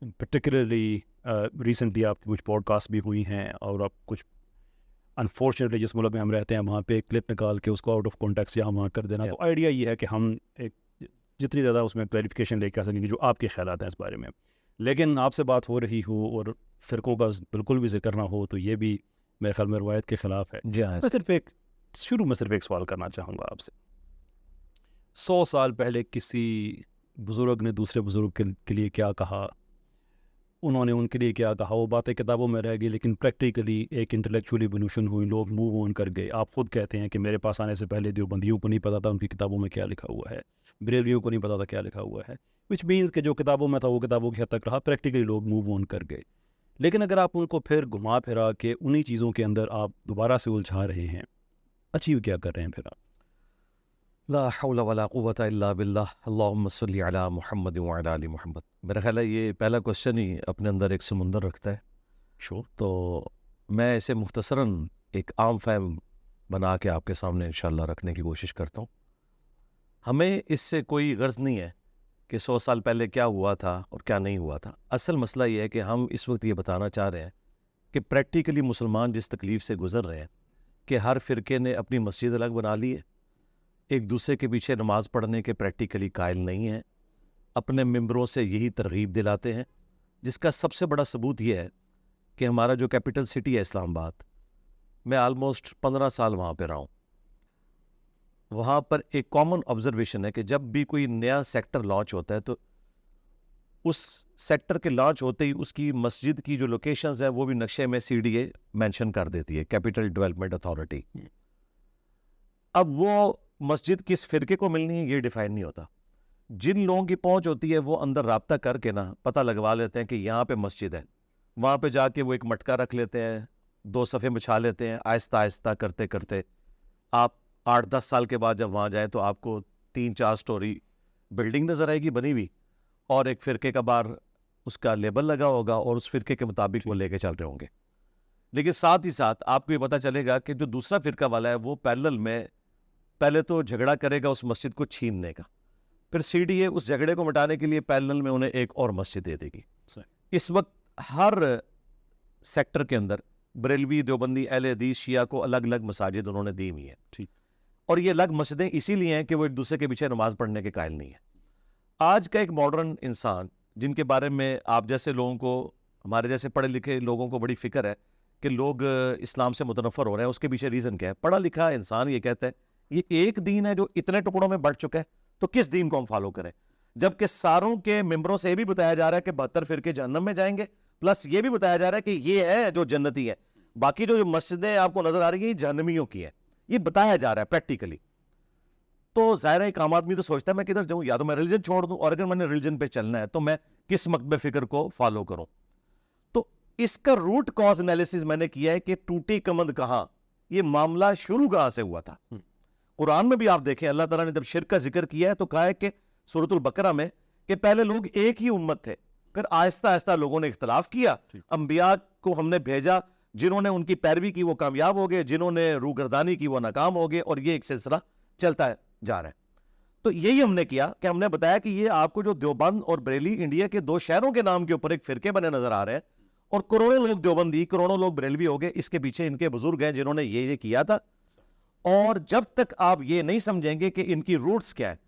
Particularly recently आपकी कुछ podcast भी हुई हैं और आप कुछ अनफॉर्चुनेटली जिस मुल्क में हम रहते हैं वहाँ पे एक क्लिप निकाल के उसको आउट ऑफ कॉन्टेक्स्ट यहाँ वहाँ कर देना। तो आइडिया ये है कि हम एक जितनी ज़्यादा उसमें क्लैरिफिकेशन लेके आ सकेंगे जो आपके ख्यालात हैं इस बारे में। लेकिन आपसे बात हो रही हो और फ़िरक़ों का बिल्कुल भी जिक्र ना हो तो ये भी मेरे ख्याल में रवायत के ख़िलाफ़ है। जी हाँ। मैं सिर्फ एक सवाल करना चाहूँगा आपसे। 100 साल पहले किसी बुज़ुर्ग ने दूसरे बुज़ुर्ग के लिए क्या कहा, उन्होंने उनके लिए क्या कहा, वो बातें किताबों में रह गई, लेकिन प्रैक्टिकली एक इंटेलेक्चुअल इवोल्यूशन हुई, लोग मूव ऑन कर गए। आप खुद कहते हैं कि मेरे पास आने से पहले देवबंदियों को नहीं पता था उनकी किताबों में क्या लिखा हुआ है, बरेलवियों को नहीं पता था क्या लिखा हुआ है, विच मीन्स कि जो किताबों में था वो किताबों की हद तक रहा, प्रैक्टिकली लोग मूव ऑन कर गए। लेकिन अगर आप उनको फिर घुमा फिरा के उन्हीं चीज़ों के अंदर आप दोबारा से उलझा रहे हैं, अचीव क्या कर रहे हैं फिर आप? ला हौला वला कुव्वता इल्ला बिल्लाह, अल्लाहुम्मा सल्ली अला मुहम्मद व अला आलि मुहम्मद। मेरा ख्याल है ये पहला क्वेश्चन ही अपने अंदर एक समुंदर रखता है। तो मैं इसे मुख्तसरन एक आम फहम बना के आपके सामने इंशाल्लाह रखने की कोशिश करता हूँ। हमें इससे कोई गर्ज नहीं है कि 100 साल पहले क्या हुआ था और क्या नहीं हुआ था। असल मसला ये है कि हम इस वक्त ये बताना चाह रहे हैं कि प्रैक्टिकली मुसलमान जिस तकलीफ़ से गुजर रहे हैं कि हर फ़िरके ने अपनी मस्जिद अलग बना ली है, एक दूसरे के पीछे नमाज़ पढ़ने के प्रैक्टिकली कायल नहीं हैं, अपने मेंबरों से यही तरगीब दिलाते हैं, जिसका सबसे बड़ा सबूत यह है कि हमारा जो कैपिटल सिटी है इस्लामाबाद, मैं आलमोस्ट 15 साल वहाँ पे रहा हूँ। वहाँ पर एक कॉमन ऑब्जर्वेशन है कि जब भी कोई नया सेक्टर लॉन्च होता है तो उस सेक्टर के लॉन्च होते ही उसकी मस्जिद की जो लोकेशंस है वो भी नक्शे में CDA मेंशन कर देती है, कैपिटल डेवलपमेंट अथॉरिटी। अब वो मस्जिद किस फिरके को मिलनी है ये डिफाइन नहीं होता। जिन लोगों की पहुंच होती है वो अंदर राब्ता करके ना पता लगवा लेते हैं कि यहाँ पे मस्जिद है, वहाँ पे जाके वो एक मटका रख लेते हैं, 2 सफ़े बिछा लेते हैं। आहिस्ता आहिस्ता करते करते आप 8-10 साल के बाद जब वहाँ जाएँ तो आपको 3-4 स्टोरी बिल्डिंग नज़र आएगी बनी हुई, और एक फ़िरके का बाहर उसका लेबल लगा होगा और उस फ़िरके के मुताबिक वो लेके चल रहे होंगे। लेकिन साथ ही साथ आपको ये पता चलेगा कि जो दूसरा फ़िरका वाला है वो पैरेलल में पहले तो झगड़ा करेगा उस मस्जिद को छीनने का, फिर CDA उस झगड़े को मिटाने के लिए पैरेलल में उन्हें एक और मस्जिद दे देगी। इस वक्त हर सेक्टर के अंदर बरेलवी, देवबंदी, अहले हदीस, शिया को अलग अलग मसाजिद उन्होंने दी हुई है। ठीक, और ये अलग मस्जिदें इसीलिए हैं कि वो एक दूसरे के पीछे नमाज पढ़ने के कायल नहीं है। आज का एक मॉडर्न इंसान जिनके बारे में आप जैसे लोगों को, हमारे जैसे पढ़े लिखे लोगों को बड़ी फिक्र है कि लोग इस्लाम से मुतनफ़र हो रहे हैं, उसके पीछे रीज़न क्या है? पढ़ा लिखा इंसान ये कहता है ये एक दीन है जो इतने टुकड़ों में बढ़ चुका है, तो किस दीन को हम फॉलो करें? जबकि सारों के मेंबरों से ये भी बताया जा रहा है कि 72 फिरके जहन्नम में जाएंगे, प्लस ये भी बताया जा रहा है कि ये है जो जन्नती है, बाकी जो मस्जिदें आपको नजर आ रही है जहन्नमियों की है, ये बताया जा रहा है प्रैक्टिकली। तो जाहिर है एक आम आदमी तो सोचता है मैं किधर जाऊं, या तो मैं रिलीजन छोड़ दूं, और अगर मैंने रिलीजन पे चलना है तो मैं किस मकतब फिक्र को फॉलो करूं। तो इसका रूट कॉज एनालिसिस मैंने किया है कि टूटी कमंद कहां, ये मामला शुरू कहां से हुआ था। कुरान में भी आप देखें अल्लाह ताला ने जब शिर्क का जिक्र किया है तो कहा है कि सूरतुल बकरा में कि पहले लोग एक ही उम्मत थे, फिर आहिस्ता आहिस्ता लोगों ने इख्तलाफ किया, अंबिया को हमने भेजा, जिन्होंने उनकी पैरवी की वो कामयाब हो गए, जिन्होंने रूगर्दानी की वो नाकाम हो गए, और ये एक सिलसिला चलता जा रहा है। तो यही हमने किया कि हमने बताया कि ये आपको जो देवबंद और बरेली इंडिया के 2 शहरों के नाम के ऊपर एक फिरके बने नजर आ रहे हैं, और करोड़ों लोग देवबंदी, करोड़ों लोग बरेलवी हो गए। इसके पीछे इनके बुजुर्ग हैं जिन्होंने ये किया था। और जब तक आप ये नहीं समझेंगे कि इनकी रूट्स क्या है,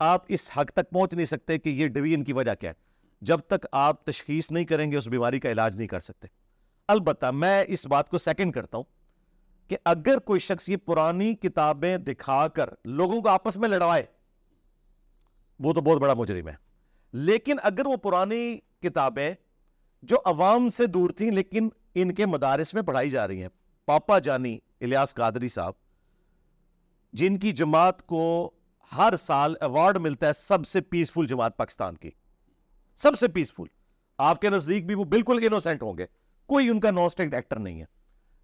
आप इस हक तक पहुंच नहीं सकते कि ये डिवीजन की वजह क्या है। जब तक आप तशखीस नहीं करेंगे उस बीमारी का इलाज नहीं कर सकते। अलबत्ता मैं इस बात को सेकंड करता हूं कि अगर कोई शख्स ये पुरानी किताबें दिखाकर लोगों को आपस में लड़वाए, वो तो बहुत बड़ा मुजरिम है। लेकिन अगर वो पुरानी किताबें जो अवाम से दूर थी लेकिन इनके मदारिस में पढ़ाई जा रही हैं, पापा जानी इलियास कादरी साहब, जिनकी जमात को हर साल अवार्ड मिलता है सबसे पीसफुल जमात पाकिस्तान की, सबसे पीसफुल, आपके नजदीक भी वो बिल्कुल इनोसेंट होंगे, कोई उनका नॉन स्टेट एक्टर नहीं है,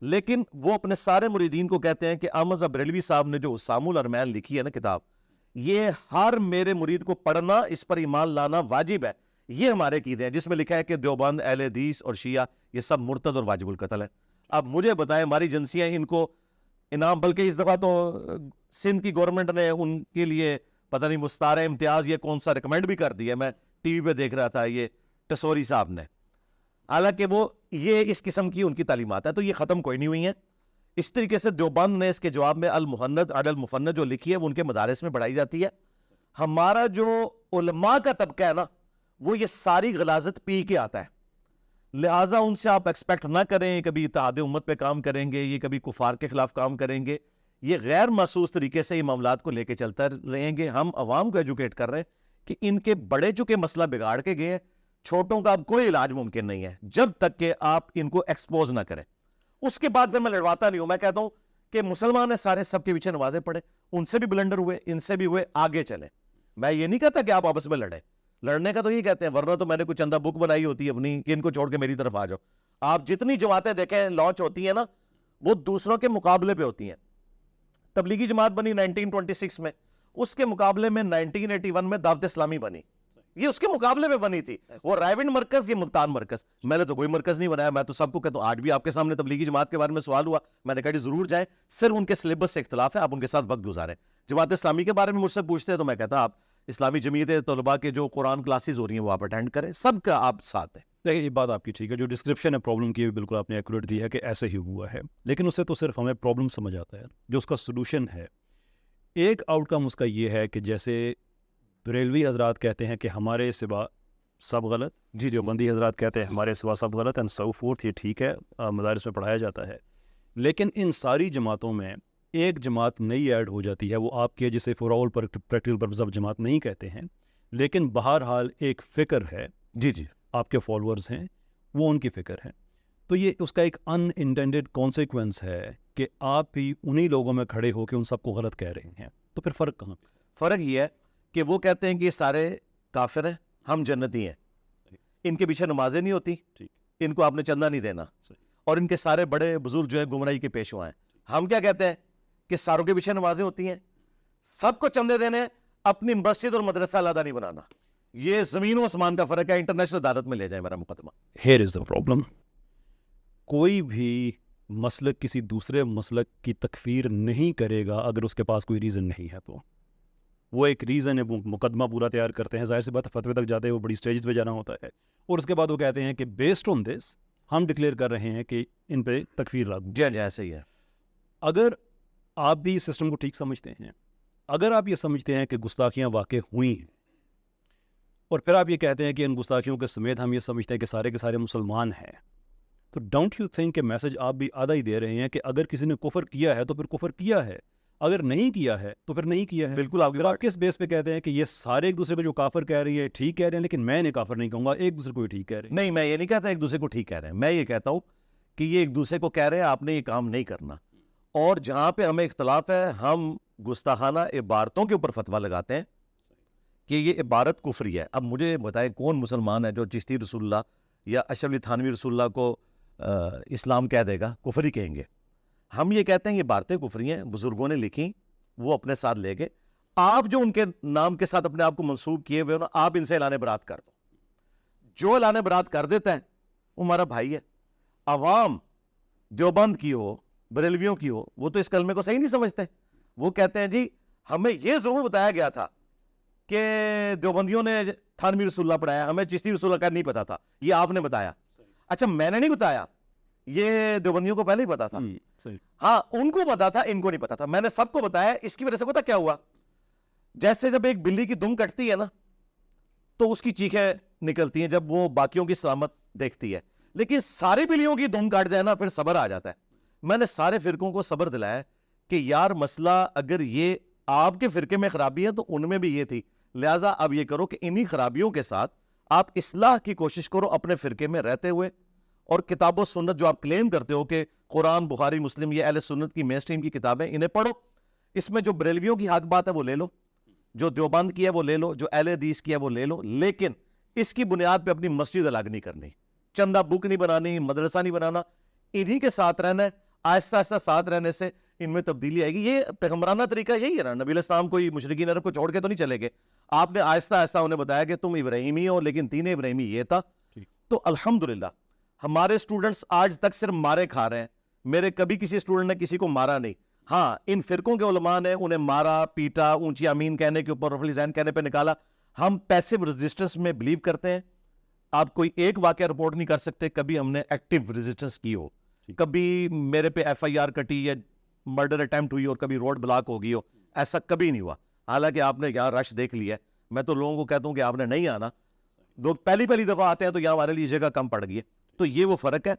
लेकिन वो अपने सारे मुरीदीन को कहते हैं कि अहमद बरेलवी साहब ने जो उसामुल अरमैन लिखी है ना किताब, ये हर मेरे मुरीद को पढ़ना, इस पर ईमान लाना वाजिब है। ये हमारे कीदे हैं जिसमें लिखा है कि देवबंद, अहले हदीस और शिया ये सब मुर्तद और वाजिबुल कत्ल है। अब मुझे बताएं, हमारी एजेंसियां इनको इनाम, बल्कि इस दफा तो सिंध की गवर्नमेंट ने उनके लिए पता नहीं मुस्तार इम्तियाज ये कौन सा रिकमेंड भी कर दिया। मैं टीवी पे देख रहा था, ये टसोरी साहब ने, हालांकि वो ये इस किस्म की उनकी तालीमात है, तो ये ख़त्म कोई नहीं हुई है। इस तरीके से देवबंद ने इसके जवाब में अल मुहन्नद अल मुफन्नद जो लिखी है वो उनके मदारिस में पढ़ाई जाती है। हमारा जो उलमा का तबका है ना, वो ये सारी गलाजत पी के आता है, लिहाजा उनसे आप एक्सपेक्ट ना करें कभी इत्तेहाद उम्मत पे काम करेंगे, ये कभी कुफार के खिलाफ काम करेंगे। ये गैर महसूस तरीके से ये मामलात को लेके चलता रहेंगे। हम अवाम को एजुकेट कर रहे हैं कि इनके बड़े चुके मसला बिगाड़ के गए हैं, छोटों का अब कोई इलाज मुमकिन नहीं है जब तक कि आप इनको एक्सपोज ना करें। उसके बाद फिर मैं लड़वाता नहीं हूं, मैं कहता हूं कि मुसलमान है सारे, सबके पीछे नमाजें पढ़े, उनसे भी ब्लंडर हुए, इनसे भी हुए, आगे चले। मैं ये नहीं कहता कि आप आपस में लड़े, लड़ने का तो ये कहते हैं, वरना तो मैंने कुछ चंदा बुक बनाई होती है अपनी कि इनको छोड़ के मेरी तरफ आ जाओ। आप जितनी जमातें देखें लॉन्च होती है ना, वो दूसरों के मुकाबले पे होती हैं। तबलीगी जमात बनी 1926 में, उसके मुकाबले में 1981 में दावत इस्लामी बनी, ये उसके मुकाबले में बनी थी। वो रायविंड मरकज, ये मुल्तान मरकज। मैंने तो कोई मरकज नहीं बनाया, मैं तो सबको कहता हूं। आज भी आपके सामने तबलीगी जमात के बारे में सवाल हुआ, मैंने कहा जरूर जाए, सिर्फ उनके सिलेबस से इख्तलाफ है, आप उनके साथ वक्त गुजारें। जमात इस्लामी के बारे में मुझसे पूछते हैं तो मैं कहता आप इस्लामी जमीयत तलबा के जो कुरान क्लासेस हो रही हैं वो आप अटेंड करें, सबका आप साथ है। देखिए ये बात आपकी ठीक है, जो डिस्क्रिप्शन है प्रॉब्लम की बिल्कुल आपने एक्यूरेट दी है कि ऐसे ही हुआ है, लेकिन उससे तो सिर्फ हमें प्रॉब्लम समझ आता है, जो उसका सोल्यूशन है। एक आउटकम उसका ये है कि जैसे बरेलवी हजरात कहते हैं कि हमारे सिवा सब गलत, जी देवबंदी हजरात कहते हैं हमारे सिवा सब गलत, एंड सो फोर्थ, ये ठीक है, मदारिस में पढ़ाया जाता है। लेकिन इन सारी जमातों में एक जमात नई ऐड हो जाती है, वो आपके जिसे for all practical purpose of जमात नहीं कहते हैं, लेकिन बहरहाल एक फ़िक्र है, जी जी, आपके फॉलोअर्स हैं, वो उनकी फ़िक्र है। तो ये उसका एक अनइंटेंडेड कॉन्सिक्वेंस है कि आप भी उन्हीं लोगों में खड़े होकर उन सबको गलत कह रहे हैं। तो फिर फ़र्क कहाँ पे? फ़र्क ये है कि वो कहते हैं कि ये सारे काफिर हैं, हम जन्नती हैं, इनके पीछे नमाजें नहीं होती, इनको आपने चंदा नहीं देना, और इनके सारे बड़े बुजुर्ग जो है गुमराही के पेशवा हैं। हम क्या कहते हैं कि सारों के पीछे नमाजें होती हैं, सबको चंदे देने, अपनी मस्जिद और मदरसा अलग नहीं बनाना। ये जमीन और आसमान का फर्क है, इंटरनेशनल अदालत में ले जाए मेरा मुकदमा। हियर इज द प्रॉब्लम, कोई भी मसलक किसी दूसरे मसलक की तकफीर नहीं करेगा अगर उसके पास कोई रीज़न नहीं है। तो वो एक रीज़न है, वो मुकदमा पूरा तैयार करते हैं, जाहिर सी बात फतवे तक जाते हैं, वो बड़ी स्टेज पे जाना होता है, और उसके बाद वो कहते हैं कि बेस्ड ऑन दिस हम डिक्लेयर कर रहे हैं कि इन पे तकफीर लागू। जी ऐसे ही है। अगर आप भी इस सिस्टम को ठीक समझते हैं, अगर आप ये समझते हैं कि गुस्ताखियाँ वाक़ई हुई हैं, और फिर आप ये कहते हैं कि इन गुस्ताखियों के समेत हम ये समझते हैं कि सारे के सारे मुसलमान हैं, तो डोंट यू थिंक कि मैसेज आप भी आधा ही दे रहे हैं कि अगर किसी ने कुफर किया है तो फिर कुफर किया है, अगर नहीं किया है तो फिर नहीं किया है। बिल्कुल। आप किस बेस पे कहते हैं कि ये सारे एक दूसरे को जो काफिर कह रही है ठीक कह रहे हैं, लेकिन मैं इन्हें काफिर नहीं कहूँगा, एक दूसरे को ही ठीक कह रहे हैं? नहीं, मैं ये नहीं कहता एक दूसरे को ठीक कह रहे हैं, मैं ये कहता हूँ कि ये एक दूसरे को कह रहे हैं आपने ये काम नहीं करना, और जहाँ पे हमें इख्तलाफ है हम गुस्ताखाना इबारतों के ऊपर फतवा लगाते हैं कि ये इबारत कुफरी है। अब मुझे बताएं कौन मुसलमान है जो चिश्ती रसूलुल्लाह या अशरफ अली थानवी रसूलुल्लाह को इस्लाम कह देगा? कुफरी कहेंगे। हम ये कहते हैं ये इबारतें कुफरी हैं, बुजुर्गों ने लिखी, वो अपने साथ ले गए, आप जो उनके नाम के साथ अपने आप को मंसूब किए हुए हो ना, आप इनसे ऐलान बरात कर दो। जो ऐलान बरात कर देता है वो हमारा भाई है। अवाम देवबंद की हो, बरेलवियों की हो, वो तो इस कलमे को सही नहीं समझते। वो कहते हैं जी हमें ये जरूर बताया गया था कि देवबंदियों ने थानवी रसूलुल्लाह पढ़ाया, हमें चिश्ती रसूलुल्लाह का नहीं पता था, ये आपने बताया। अच्छा, मैंने नहीं बताया, ये देवबंदियों को पहले ही पता था। हाँ, उनको पता था, इनको नहीं पता था, मैंने सबको बताया। इसकी वजह से पता क्या हुआ, जैसे जब एक बिल्ली की दुम कटती है ना, तो उसकी चीखें निकलती हैं जब वो बाकियों की सलामत देखती है, लेकिन सारी बिल्लियों की दुम काट जाए ना, फिर सब्र आ जाता है। मैंने सारे फिरकों को सब्र दिलाया कि यार मसला अगर ये आपके फिरके में खराबी है तो उनमें भी ये थी, लिहाजा अब ये करो कि इन्हीं खराबियों के साथ आप इस्लाह की कोशिश करो अपने फिरके में रहते हुए, और किताबों सुन्नत जो आप क्लेम करते हो कि कुरान, बुखारी, मुस्लिम, ये अहले सुन्नत की मेन स्ट्रीम की किताबें, इन्हें पढ़ो। इसमें जो बरेलवियों की हक बात है वो ले लो, जो देवबंद की है वो ले लो, जो अहले हदीस की है वो ले लो, लेकिन इसकी बुनियाद पे अपनी मस्जिद अलग नहीं करनी, चंदा बुक नहीं बनानी, मदरसा नहीं बनाना, इन्हीं के साथ रहना है। आहिस्ता आहिस्ता साथ रहने से इनमें तब्दीली आएगी। ये पैगम्बराना तरीका यही है ना, नबी इस्लाम कोई मुशरिकीन अरब को छोड़ के तो नहीं चले गए, आपने आहिस्ता आहिस्ता उन्हें बताया कि तुम इब्राहिमी हो, लेकिन दीन इब्राहिमी ये था। तो अल्हम्दुलिल्लाह हमारे स्टूडेंट्स आज तक सिर्फ मारे खा रहे हैं, मेरे कभी किसी स्टूडेंट ने किसी को मारा नहीं। हाँ, इन फिरकों के उलमा ने उन्हें मारा, पीटा, ऊंची आमीन कहने के ऊपर, रफली ज़ैन कहने पे निकाला। हम पैसिव रेजिस्टेंस में बिलीव करते हैं। आप कोई एक वाकया रिपोर्ट नहीं कर सकते कभी हमने एक्टिव रेजिस्टेंस की हो, कभी मेरे पे FIR कटी या मर्डर अटेम्प्ट हुई और कभी रोड ब्लॉक हो गई हो, ऐसा कभी नहीं हुआ। हालांकि आपने यहाँ रश देख लिया, मैं तो लोगों को कहता हूँ कि आपने नहीं आना, लोग पहली दफा आते हैं तो यहाँ हमारे लिए जगह कम पड़ गई है। तो ये वो फर्क है।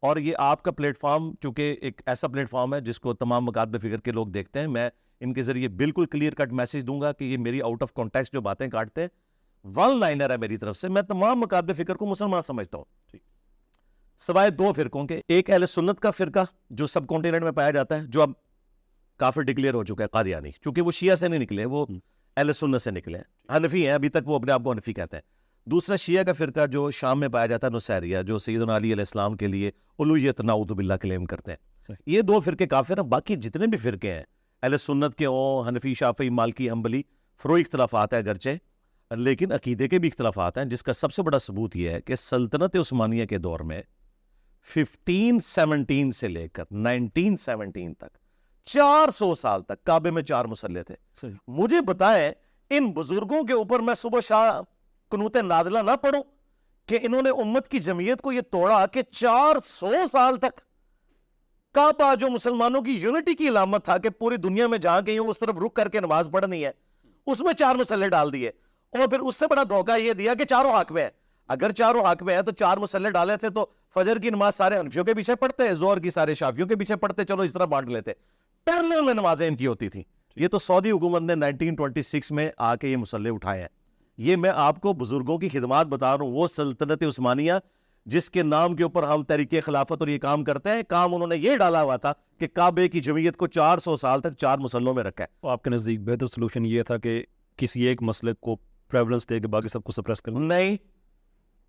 और ये आपका प्लेटफॉर्म चूंकि एक ऐसा प्लेटफॉर्म है जिसको तमाम मुकादमे फिक्र के लोग देखते हैं, मैं इनके जरिए बिल्कुल क्लियर कट मैसेज दूंगा कि ये मेरी आउट ऑफ कॉन्टेक्स्ट जो बातें काटते हैं वन लाइनर है मेरी तरफ से। मैं तमाम मुकादमे फिक्र को मुसलमान समझता हूँ, सवाए दो फिरकों के। एक अहले सुन्नत का फिरका जो सब कॉन्टिनेंट में पाया जाता है, जो अब काफिर डिक्लेयर हो चुका है, कादियानी, क्योंकि वो शिया से नहीं निकले, वो अहले सुन्नत से निकले, हनफी हैं, अभी तक वो अपने आप को हनफी कहते हैं। दूसरा शिया का फिरका जो शाम में पाया जाता है, नुसैरिया, जो सैयदना अली अलैहिस्सलाम के लिए उलूहियत नाऊज़ु बिल्लाह क्लेम करते हैं। ये दो फिरके काफिर हैं। बाकी जितने भी फिरके हैं अहले सुन्नत के हों, हनफी, शाफी, मालकी, हम्बली, फरोई इख्तलाफात है अगरचे, लेकिन अकीदे के भी इख्तलाफात हैं, जिसका सबसे बड़ा सबूत यह है कि सल्तनत उस्मानिया के दौर में 1517 से लेकर 1917 तक 400 साल तक काबे में 4 मुसल्ले थे। मुझे बताएं इन बुजुर्गों के ऊपर मैं सुबह शाह कुनूत नाज़िला ना पढ़ूं कि इन्होंने उम्मत की जमीयत को यह तोड़ा कि 400 साल तक काबा, जो मुसलमानों की यूनिटी की अलामत था कि पूरी दुनिया में जहां कहीं उस तरफ रुक करके नमाज पढ़नी है, उसमें 4 मुसल्ले डाल दिए। और फिर उससे बड़ा धोखा यह दिया कि चारों हक में है। अगर चारों हक में है तो 4 मुसल्ले डाले थे तो फजर की नमाज सारे हनफियों के पीछे पढ़ते, जोहर की सारे शाफियों के पीछे पढ़ते, चलो इस तरह बांट लेते, पैरेलल में नमाजें इनकी होती थी। ये तो सऊदी हुकूमत ने 1926 में आके ये मुसल्ले उठाए हैं। ये मैं आपको बुजुर्गों की खिदमात बता रहा हूं, वो सल्तनत उस्मानिया जिसके नाम के ऊपर हम तरीके खिलाफत और ये काम करते हैं, काम उन्होंने ये डाला हुआ था कि काबे की जमीयत को 400 साल तक 4 मुसल्लों में रखा है। तो आपके नज़दीक बेहतर सोल्यूशन ये था कि किसी एक मसले को प्रेवलेंस दे के बाकी सबको सप्रेस करना? नहीं,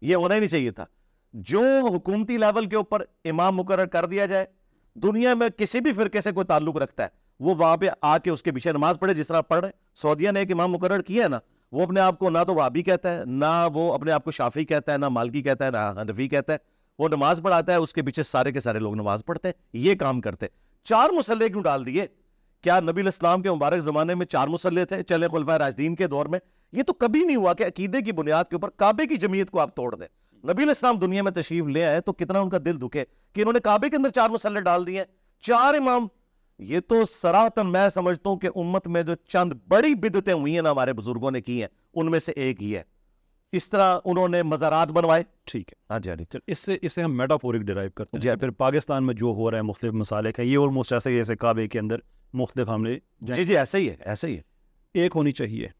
ये होना ही नहीं चाहिए था। जो हुकूमती लेवल के ऊपर इमाम मुकर्रर कर दिया जाए, दुनिया में किसी भी फिरके से कोई ताल्लुक रखता है वो वहां पे आके उसके पीछे नमाज पढ़े, जिस तरह पढ़ रहे। सऊदिया ने एक इमाम मुकर्रर किया है ना, वो अपने आप को ना तो वाबी कहता है, ना वो अपने आप को शाफी कहता है, ना मालकी कहता है, ना हनफी कहता है। वो नमाज पढ़ाता है, उसके पीछे सारे के सारे लोग नमाज पढ़ते हैं, ये काम करते। 4 मुसल्ले क्यों डाल दिए? क्या नबी इस्लाम के मुबारक जमाने में 4 मुसल्ले थे? चले खुलफाए राशिदीन के दौर में ये तो कभी नहीं हुआ कि अकीदे की बुनियाद के ऊपर काबे की जमीयत को आप तोड़ दें। नबी इस्लाम दुनिया में तशरीफ ले आए तो कितना उनका दिल दुखे कि इन्होंने काबे के अंदर 4 मुसल्ले डाल दिए, 4 इमाम। ये तो सराहतन मैं समझता हूं कि उम्मत में जो चंद बड़ी बिदतें हुई हैं ना हमारे बुजुर्गों ने की हैं, उनमें से एक ही है। इस तरह उन्होंने मज़ारात बनवाए। ठीक है, हाँ जी, चल इससे हम मेटाफोरिक डिराइव करते हैं। जी, फिर पाकिस्तान में जो हो रहा है मुख्तलिफ मसालिक है, ये ऑलमोस्ट ऐसे ही जैसे काबे के अंदर मुख्तलिफ हमले। जी ऐसे ही है, ऐसे ही है। एक होनी चाहिए।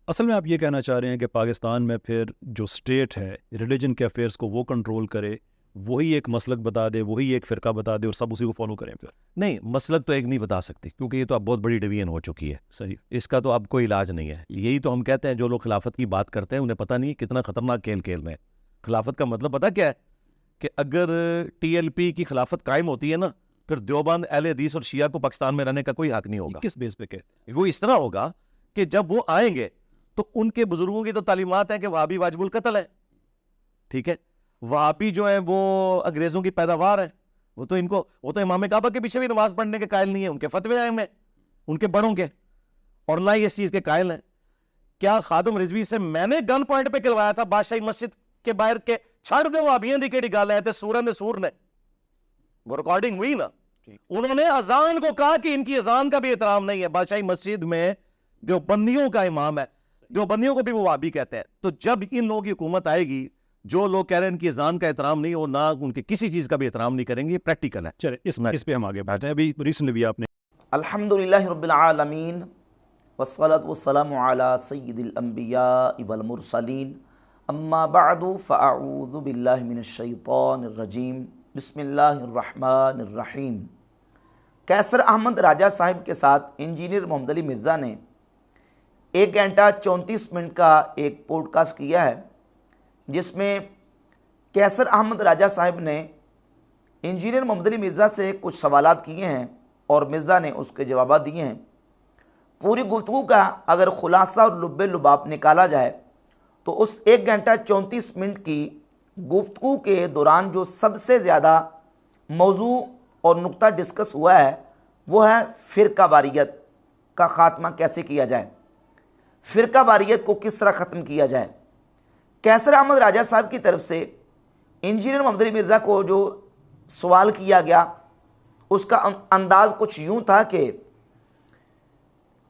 असल में आप ये कहना चाह रहे हैं कि पाकिस्तान में फिर जो स्टेट है रिलीजन के अफेयर्स को वो कंट्रोल करे, वही एक मसलक बता दे, वही एक फ़िरका बता दे और सब उसी को फॉलो करें? फिर नहीं, मसलक तो एक नहीं बता सकती, क्योंकि ये तो अब बहुत बड़ी डिवीजन हो चुकी है। सही, इसका तो अब कोई इलाज नहीं है। यही तो हम कहते हैं, जो लोग खिलाफत की बात करते हैं उन्हें पता नहीं है कितना खतरनाक खेल खेल रहे हैं। खिलाफत का मतलब पता क्या है? कि अगर TLP की खिलाफत कायम होती है ना, फिर देवबंद, अहले हदीस और शिया को पाकिस्तान में रहने का कोई हक नहीं होगा। किस बेस पे कहते हैं? वो इस तरह होगा कि जब वो आएंगे तो उनके बुजुर्गों की तो तालीमात है कि वहाबी वाजिबुल कत्ल है, ठीक है। वहाबी जो है वो अंग्रेजों की पैदावार है। वो तो इमाम काबा के पीछे भी नमाज पढ़ने के कायल नहीं है, उनके फतवे आए में उनके बड़ों के, और ना इस चीज के कायल हैं। क्या खादम रिजवी से मैंने गन पॉइंट पे करवाया था बादशाही मस्जिद के बाहर के, छड़ दे वाबियां दी केड़ी गल है, ते सूर ने वो रिकॉर्डिंग हुई ना। उन्होंने अजान को कहा कि इनकी अजान का भी एहतराम नहीं है। बादशाही मस्जिद में देवबंदियों का इमाम है, देवबंदियों को भी वो वाबी कहते हैं। तो जब इन लोगों की हुकूमत आएगी, जो लोग कह रहे हैं इनकी अजान का एहतराम नहीं, वो ना उनके किसी चीज का भी एहतराम नहीं करेंगे। ये प्रैक्टिकल है। चले इस पे हम आगे बढ़ते हैं। अभी रिसेंटली भी आपने अल्हम्दुलिल्लाहि रब्बिल आलमीन वस्सलातु वस्सलामु अला सय्यिदिल अंबिया वल मुरसलीन अम्मा बअदु फ़अऊज़ु बिल्लाहि मिनश शैतानिर रजीम बिस्मिल्लाहिर रहमानिर रहीम। कैसर अहमद राजा साहिब के साथ इंजीनियर मोहम्मद अली मिर्ज़ा ने 1 घंटा 34 मिनट का एक पॉडकास्ट किया है, जिसमें कैसर अहमद राजा साहिब ने इंजीनियर मोहम्मद अली मिर्ज़ा से कुछ सवालात किए हैं और मिर्ज़ा ने उसके जवाब दिए हैं। पूरी गुफ्तगू का अगर खुलासा और लुब्बे लुबाब निकाला जाए तो उस 1 घंटा 34 मिनट की गुफ्तगू के दौरान जो सबसे ज़्यादा मौजू और नुक्ता डिस्कस हुआ है वो है फ़िरकावारियत का ख़ात्मा कैसे किया जाए, फ़िरकावारियत को किस तरह ख़त्म किया जाए, कैसर अहमद राजा साहब की तरफ से इंजीनियर मोहम्मद अली मिर्ज़ा को जो सवाल किया गया उसका अंदाज कुछ यूं था कि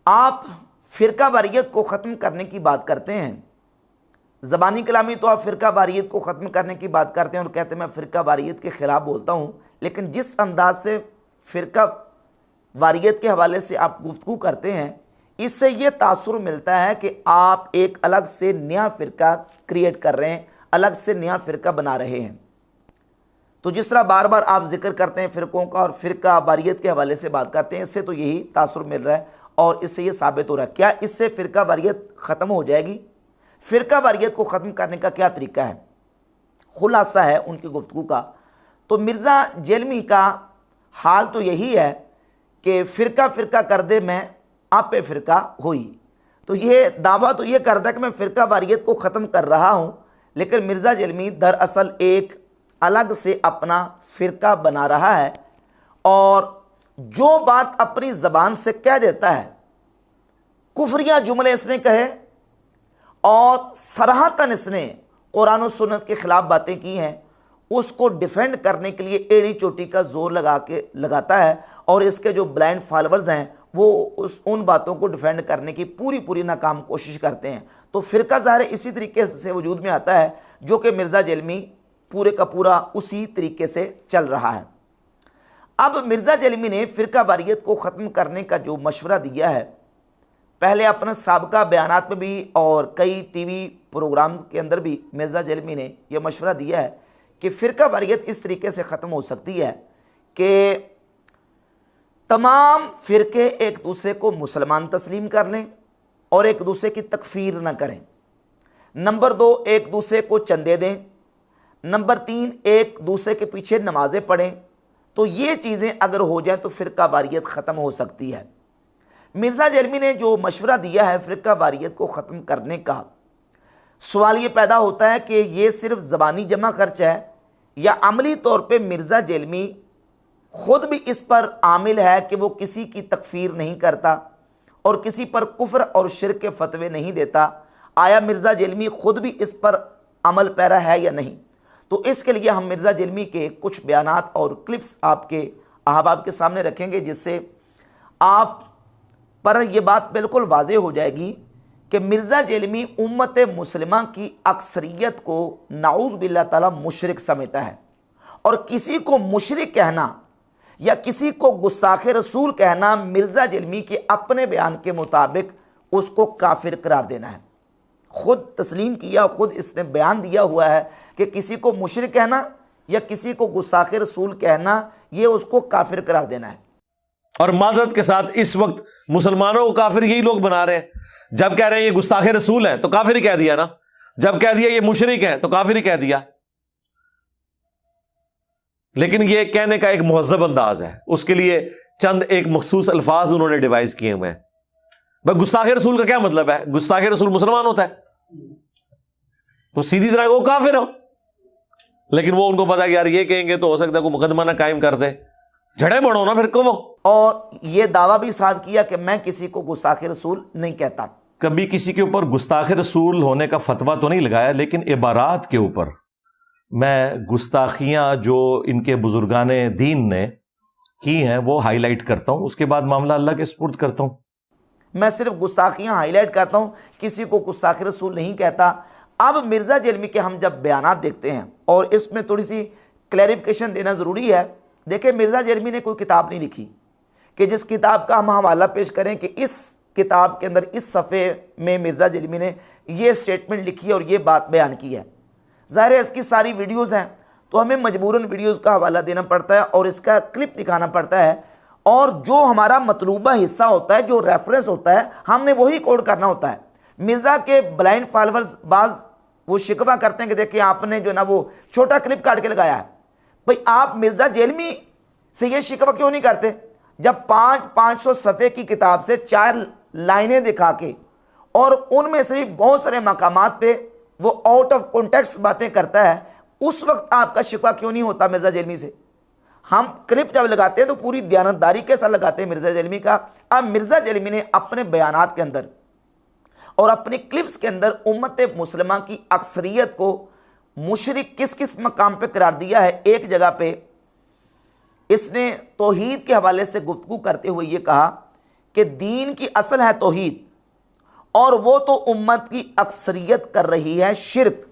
आप फ़िरका वारियत को ख़त्म करने की बात करते हैं, ज़बानी कलामी तो आप फ़िरका वारियत को ख़त्म करने की बात करते हैं और कहते हैं मैं फ़िरका वारियत के ख़िलाफ़ बोलता हूँ, लेकिन जिस अंदाज से फ़िरका वारियत के हवाले से आप गुफ्तगू करते हैं, इससे ये तासुर मिलता है कि आप एक अलग से नया फ़िरका क्रिएट कर रहे हैं, अलग से नया फ़िरका बना रहे हैं। तो जिस तरह बार बार आप जिक्र करते हैं फ़िरक़ों का और फ़िरका वारियत के हवाले से बात करते हैं, इससे तो यही तासुर मिल रहा है और इससे ये साबित हो रहा है। क्या इससे फ़िरका वारियत ख़त्म हो जाएगी? फ़िरका वारियत को ख़त्म करने का क्या तरीका है? खुलासा है उनकी गुफ्तगू का। तो मिर्ज़ा जेलमी का हाल तो यही है कि फ़िरका फ़िरका कर दे मैं आप पे फ़िरका हुई। तो ये दावा तो ये करता है कि मैं फ़िरका वारियत को ख़त्म कर रहा हूँ, लेकिन मिर्ज़ा जेलमी दरअसल एक अलग से अपना फ़िरका बना रहा है और जो बात अपनी ज़बान से कह देता है, कुफरिया जुमले इसने कहे और सराहतन इसने कुरान और सुन्नत के ख़िलाफ़ बातें की हैं, उसको डिफेंड करने के लिए एड़ी चोटी का जोर लगाता है और इसके जो ब्लाइंड फॉलोअर्स हैं वो उन बातों को डिफेंड करने की पूरी नाकाम कोशिश करते हैं। तो फ़िरका ज़ाहिर इसी तरीके से वजूद में आता है जो कि मिर्ज़ा जेलमी पूरे का पूरा उसी तरीके से चल रहा है। अब मिर्ज़ा जेलमी ने फ़िरका वारियत को ख़त्म करने का जो मशवरा दिया है, पहले अपने साबका बयानात में भी और कई टीवी प्रोग्राम्स के अंदर भी मिर्ज़ा जेलमी ने यह मशवरा दिया है कि फ़िरका वारियत इस तरीके से ख़त्म हो सकती है कि तमाम फ़िरके एक दूसरे को मुसलमान तस्लीम कर लें और एक दूसरे की तकफ़ीर न करें। नंबर 2, एक दूसरे को चंदे दें। नंबर 3, एक दूसरे के पीछे नमाज़ें पढ़ें। तो ये चीज़ें अगर हो जाएं तो फ़िरका वारियत ख़त्म हो सकती है। मिर्ज़ा जेलमी ने जो मशवरा दिया है फ़िरका वारियत को ख़त्म करने का, सवाल ये पैदा होता है कि ये सिर्फ ज़बानी जमा खर्च है या अमली तौर पे मिर्ज़ा जेलमी ख़ुद भी इस पर आमिल है कि वो किसी की तकफ़ीर नहीं करता और किसी पर कुफ्र और शिर्क के फतवे नहीं देता। आया मिर्ज़ा जेलमी ख़ुद भी इस पर अमल पैरा है या नहीं? तो इसके लिए हम मिर्ज़ा जेलमी के कुछ बयानात और क्लिप्स आपके अहबाब के सामने रखेंगे, जिससे आप पर यह बात बिल्कुल वाज़े हो जाएगी कि मिर्ज़ा जेलमी उम्मत मुस्लिमा की अक्सरियत को नाऊज़ बिल्लाह ताला मुशरिक समझता है और किसी को मुशरिक कहना या किसी को गुस्ताखे रसूल कहना मिर्ज़ा जेलमी के अपने बयान के मुताबिक उसको काफिर करार देना है। खुद तस्लीम किया, खुद इसने बयान दिया हुआ है कि किसी को मुशरिक कहना या किसी को गुस्ताखे रसूल कहना ये उसको काफिर करार देना है। और माजरत के साथ इस वक्त मुसलमानों को काफिर यही लोग बना रहे हैं। जब कह रहे हैं ये गुस्ताखे रसूल है तो काफिर ही कह दिया ना, जब कह दिया ये मुशरिक है तो काफिर ही कह दिया। लेकिन ये कहने का एक मुहज़्ज़ब अंदाज है, उसके लिए चंद एक मखसूस अल्फाज उन्होंने डिवाइस किए हुए हैं। भाई गुस्ताखे रसूल का क्या मतलब है? गुस्ताखे रसूल मुसलमान होता है तो सीधी तरह वो काफिर हो, लेकिन वो उनको पता कि यार ये कहेंगे तो हो सकता है कोई मुकदमा ना कायम कर दे, झड़े बढ़ो ना फिर को वो। और ये दावा भी साथ किया कि मैं किसी को गुस्ताखे रसूल नहीं कहता। कभी किसी के ऊपर गुस्ताखे रसूल होने का फतवा तो नहीं लगाया, लेकिन इबारात के ऊपर मैं गुस्ताखियां जो इनके बुजुर्गाने दीन ने की हैं वो हाईलाइट करता हूं, उसके बाद मामला अल्लाह के सुपुर्द करता हूं। मैं सिर्फ गुस्ताखियां हाईलाइट करता हूं, किसी को गुस्ताखे रसूल नहीं कहता। अब मिर्ज़ा जेलमी के हम जब बयानात देखते हैं और इसमें थोड़ी सी क्लैरिफिकेशन देना ज़रूरी है। देखिए, मिर्ज़ा जेलमी ने कोई किताब नहीं लिखी कि जिस किताब का हम हवाला पेश करें कि इस किताब के अंदर इस सफ़े में मिर्ज़ा जेलमी ने ये स्टेटमेंट लिखी है और ये बात बयान की है। ज़ाहिर है इसकी सारी वीडियोज़ हैं तो हमें मजबूरन वीडियोज़ का हवाला देना पड़ता है और इसका क्लिप दिखाना पड़ता है, और जो हमारा मतलूबा हिस्सा होता है, जो रेफरेंस होता है, हमने वही कोड करना होता है। मिर्ज़ा के ब्लाइंड फॉलोअर्स बाज़ वो शिकवा करते हैं कि देखिए आपने जो ना वो छोटा क्लिप काट के लगाया है। भाई आप मिर्ज़ा जेलमी से ये शिकवा क्यों नहीं करते? जब 500 सफ़े की किताब से 4 लाइनें दिखा के और उनमें से भी बहुत सारे मकामात पे वो आउट ऑफ कॉन्टेक्स्ट बातें करता है, उस वक्त आपका शिकवा क्यों नहीं होता मिर्ज़ा जेलमी से? हम क्लिप जब लगाते हैं तो पूरी दयानतदारी के साथ लगाते हैं मिर्ज़ा जेलमी का। अब मिर्ज़ा जेलमी ने अपने बयानात के अंदर और अपनी क्लिप्स के अंदर उम्मत मुस्लिमा की अक्सरियत को मुशरिक किस किस मकाम पे करार दिया है। एक जगह पे इसने तौहीद के हवाले से गुफ्तगू करते हुए ये कहा कि दीन की असल है तौहीद और वो तो उम्मत की अक्सरियत कर रही है शिरक,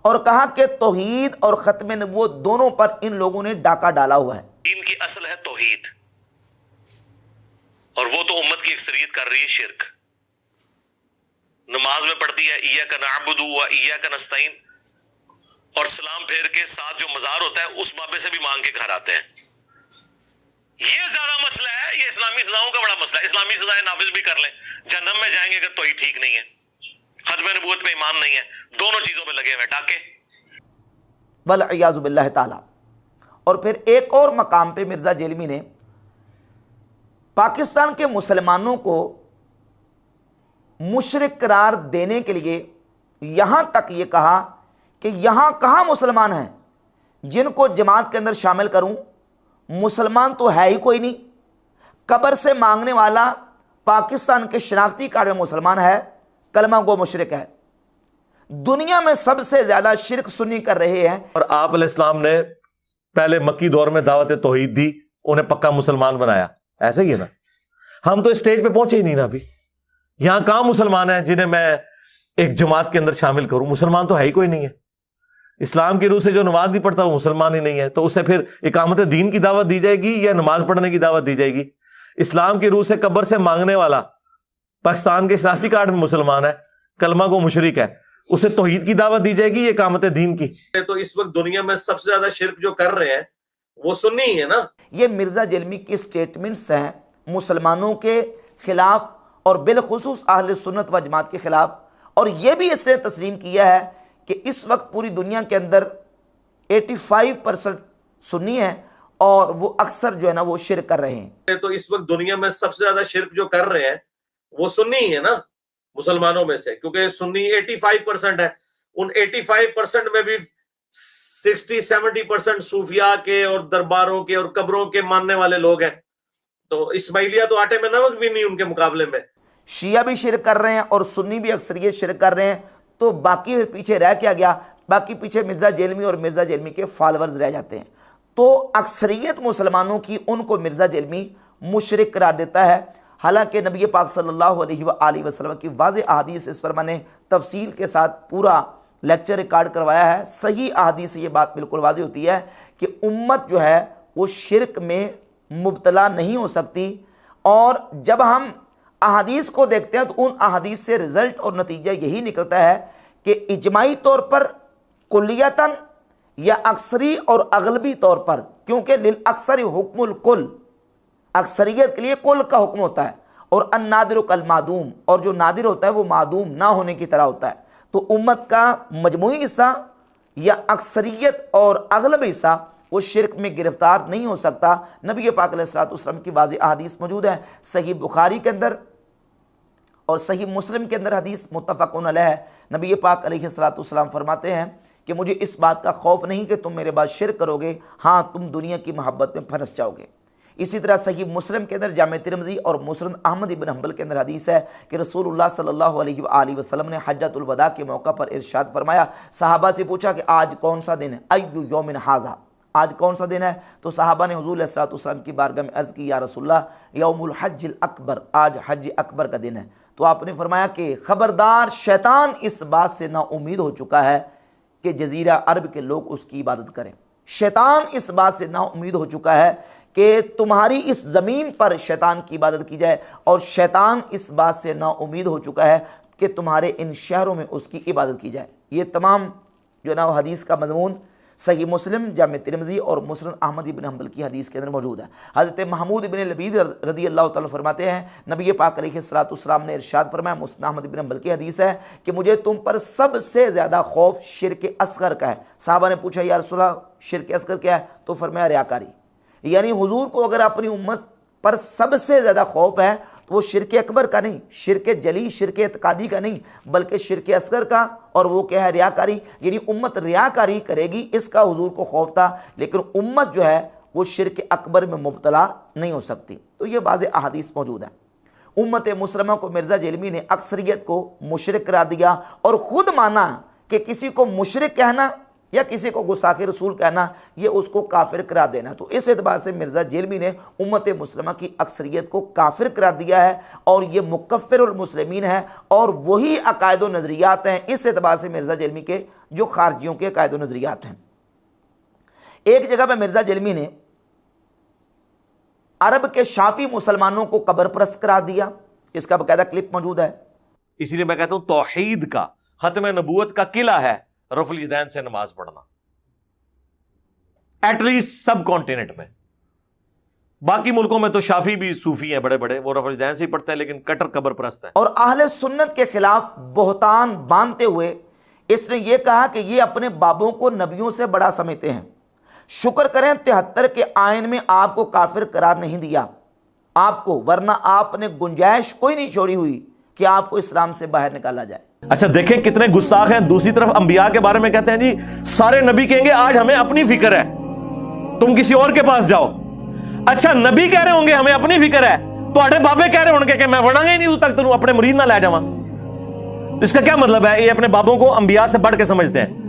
और कहा कि तौहीद और खत्म नबूवत दोनों पर इन लोगों ने डाका डाला हुआ है। दीन की असल है तौहीद और वो तो उम्मत की अक्सरियत कर रही है शिरक। नमाज में पढ़ती है इय्याका नअबुदु व इय्याका नस्तईन, और सलाम फेर के साथ जो मजार होता है उस बाबे से भी मांग के घर आते हैं। ये ज्यादा मसला है, ये इस्लामी सजाओं का बड़ा मसला है। इस्लामी सजाएं नाफिज भी कर लें, जहन्नम में जाएंगे अगर तो ही ठीक नहीं है, खत्म नबूवत पे ईमान नहीं है, दोनों चीजों पे लगे हुए डाके। वल-इयाज़ु बिल्लाह ताला। और फिर एक और मकाम पे मिर्ज़ा जेलमी ने पाकिस्तान के मुसलमानों को मुशरिक करार देने के लिए यहाँ तक ये कहा कि यहाँ कहाँ मुसलमान हैं जिनको जमात के अंदर शामिल करूँ, मुसलमान तो है ही कोई नहीं। कब्र से मांगने वाला पाकिस्तान के शनाख्ती कार्ड में मुसलमान है, कलमा गो मुशरिक है। दुनिया में सबसे ज़्यादा शिरक सुन्नी कर रहे हैं। और आप अलैहिस्सलाम ने पहले मक्की दौर में दावत तौहीद दी, उन्हें पक्का मुसलमान बनाया, ऐसा ही है ना। हम तो स्टेज पे पहुंचे ही नहीं ना अभी। यहां कहां मुसलमान हैं जिन्हें मैं एक जमात के अंदर शामिल करूं? मुसलमान तो है ही कोई नहीं है। इस्लाम की रूह से जो नमाज नहीं पढ़ता वो मुसलमान ही नहीं है, तो उसे फिर इकामत दीन की दावत दी जाएगी या नमाज पढ़ने की दावत दी जाएगी? इस्लाम की रूह से कब्र से मांगने वाला पाकिस्तान के शनाख्ती कार्ड में मुसलमान है, कलमा को मुशरिक है, उसे तौहीद की दावत दी जाएगी या इकामत दीन की? तो इस वक्त दुनिया में सबसे ज्यादा शिरक जो कर रहे हैं वो सुन्नी ही है ना। ये मिर्ज़ा जेलमी की स्टेटमेंट्स हैं मुसलमानों के खिलाफ और बिलखुसूस अहले सुन्नत व जमात के खिलाफ। और ये भी इसने तस्लीम किया है कि इस वक्त पूरी दुनिया के अंदर 85% सुन्नी है और वो अक्सर जो है ना वो शिरक कर रहे हैं। तो इस वक्त दुनिया में सबसे ज्यादा शिरक जो कर रहे हैं वो सुन्नी ही है ना मुसलमानों में से, क्योंकि सुन्नी 85% है। उन 85% में भी 60-70% सूफिया के और दरबारों के और कब्रों के मानने वाले लोग हैं। तो इस्माइलिया तो आटे में नमक भी नहीं उनके मुकाबले में। शिया भी शिरक कर रहे हैं और सुन्नी भी अक्सरियत शिरक कर रहे हैं, तो बाकी फिर पीछे रह क्या गया? बाकी पीछे मिर्ज़ा जेलमी और मिर्ज़ा जेलमी के फॉलोअर्स रह जाते हैं। तो अक्सरियत मुसलमानों की उनको मिर्ज़ा जेलमी मुशरिक करार देता है। हालांकि नबी पाक सल्लल्लाहु अलैहि वसल्लम की वाज़ेह अहादीस इस पर मैंने तफसील के साथ पूरा लेक्चर रिकॉर्ड करवाया है। सही अहादीस से ये बात बिल्कुल वाज़ेह होती है कि उम्मत जो है वो शिरक में मुब्तला नहीं हो सकती। और जब हम अहादीस को देखते हैं तो उन अहादीस से रिज़ल्ट और नतीजा यही निकलता है कि इजमाई तौर पर, कुल्लियतन या अक्सरी और अगलबी तौर पर, क्योंकि लिल अक्सरी हुक्मुल कुल, अक्सरियत के लिए कुल का हुक्म होता है, और अन्नादिर कल मादूम, और जो नादिर होता है वो मादूम ना होने की तरह होता है। तो उम्मत का मजमूई हिस्सा या अक्सरियत और अगलब हिस्सा वो शिरक में गिरफ्तार नहीं हो सकता। नबी पाक अलैहिस्सलातु वस्सलाम की वाज़ेह अहादीस मौजूद है, सही बुखारी के अंदर और सही मुस्लिम के अंदर हदीस मुत्तफ़क़ुन अलैह है। नबी पाक अलैहिस्सलातु वस्सलाम फरमाते हैं कि मुझे इस बात का खौफ नहीं कि तुम मेरे बाद शिरक करोगे, हाँ तुम दुनिया की मोहब्बत में फंस जाओगे। इसी तरह सही मुस्लिम के अंदर जामे तिरमिज़ी और मुस्नद अहमद इब्न हंबल के अंदर हदीस है कि रसूलुल्लाह सल्लल्लाहु अलैहि वसल्लम ने हज्जतुल वदा के मौका पर इरशाद फरमाया। सहाबा से पूछा कि आज कौन सा दिन है? अय्यु यौमिन हाज़ा, आज कौन सा दिन है? तो सहाबा ने हुज़ूर अलैहिस्सलातु वस्सलाम की बारगाह में अर्ज़ की, या रसूलल्लाह यौमुल हज्जिल अकबर, आज हज अकबर का दिन है। तो आपने फरमाया कि ख़बरदार, शैतान इस बात से ना उम्मीद हो चुका है कि जजीरा अरब के लोग उसकी इबादत करें। शैतान इस बात से ना उम्मीद हो चुका है कि तुम्हारी इस ज़मीन पर शैतान की इबादत की जाए, और शैतान इस बात से ना उम्मीद हो चुका है कि तुम्हारे इन शहरों में उसकी इबादत की जाए। ये तमाम जो ना हदीस का मज़मून सही मुस्लिम, जामे तिरमिज़ी और मुस्नद अहमद इब्न हंबल की हदीस के अंदर मौजूद है। हज़रत महमूद इब्न लबीद रज़ी अल्लाह तआला फरमाते हैं, नबी पाक अलैहिस्सलातु वस्सलाम ने इरशाद फरमाया, मुस्नद अहमद इब्न हंबल की हदीस है कि मुझे तुम पर सबसे ज़्यादा खौफ शिरक असगर का है। साहबा ने पूछा, या रसूलल्लाह शिरक असगर क्या है? तो फरमाया रियाकारी। यानी हुजूर को अगर अपनी उम्मत पर सबसे ज़्यादा खौफ है तो वो शिरक अकबर का नहीं, शिरक जली, शिरक एतकादी का नहीं, बल्कि शिरक असगर का। और वो क्या है? रियाकारी। यानी उम्मत रियाकारी करेगी, इसका हुजूर को खौफ था, लेकिन उम्मत जो है वो शिरक अकबर में मुब्तला नहीं हो सकती। तो ये बाज़ अहादीस मौजूद है। उम्मत मुस्लिमा को मिर्ज़ा जेलमी ने अक्सरियत को मुशरिक करार दिया और ख़ुद माना कि किसी को मुशरिक कहना या किसी को गुस्ताखे रसूल कहना ये उसको काफिर करार देना। तो इस एतबार से मिर्ज़ा जेलमी ने उम्मत मुस्लिमा की अक्सरियत को काफिर करार दिया है और ये मुकफ़िरुल मुस्लिमीन है और वही अकायद व नज़रियात हैं। इस एतबार से मिर्ज़ा जेलमी के जो खारजियों के अकायद व नज़रियात हैं। एक जगह पर मिर्ज़ा जेलमी ने अरब के शाफी मुसलमानों को कब्र परस्त करार दिया, इसका बाकायदा क्लिप मौजूद है। इसीलिए मैं कहता हूं तौहीद का खत्म नबूवत का किला है रफुल यदैन से नमाज पढ़ना, एटलीस्ट सब कॉन्टिनेंट में। बाकी मुल्कों में तो शाफी भी सूफी हैं बड़े बड़े, वो रफुल यदैन से ही पढ़ते हैं, लेकिन कट्टर कब्र परस्त है। और अहले सुन्नत के खिलाफ बहतान बांधते हुए इसने ये कहा कि ये अपने बाबों को नबियों से बड़ा समझते हैं। शुक्र करें 73 के आयन में आपको काफिर करार नहीं दिया आपको, वरना आपने गुंजाइश कोई नहीं छोड़ी हुई कि आपको इस्लाम से बाहर निकाला जाए। अच्छा देखें कितने गुस्ताख हैं। दूसरी तरफ अंबिया के बारे में कहते हैं जी सारे नबी कहेंगे आज हमें अपनी फिक्र है, तुम किसी और के पास जाओ। अच्छा नबी कह रहे होंगे हमें अपनी फिक्र है, तो आड़े बाबे कह रहे होंगे कि मैं वड़ांगा ही नहीं तू तक तुम अपने मुरीद ना ले जावा। इसका क्या मतलब है? ये अपने बाबों को अंबिया से बढ़ के समझते हैं।